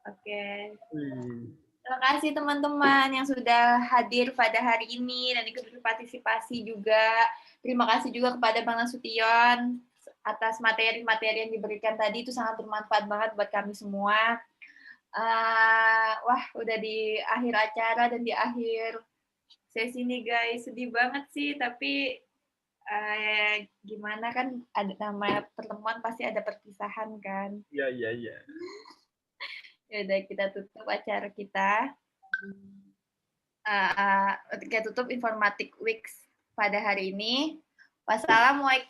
Oke. Terima kasih teman-teman yang sudah hadir pada hari ini dan ikut berpartisipasi juga. Terima kasih juga kepada Bang Nasution atas materi-materi yang diberikan tadi, itu sangat bermanfaat banget buat kami semua. Wah, udah di akhir acara dan di akhir sesi nih guys. Sedih banget sih, tapi gimana kan, ada nama pertemuan pasti ada perpisahan kan. Iya. Ya udah, kita tutup acara kita. Kita tutup Informatik Weeks pada hari ini. Wassalamualaikum.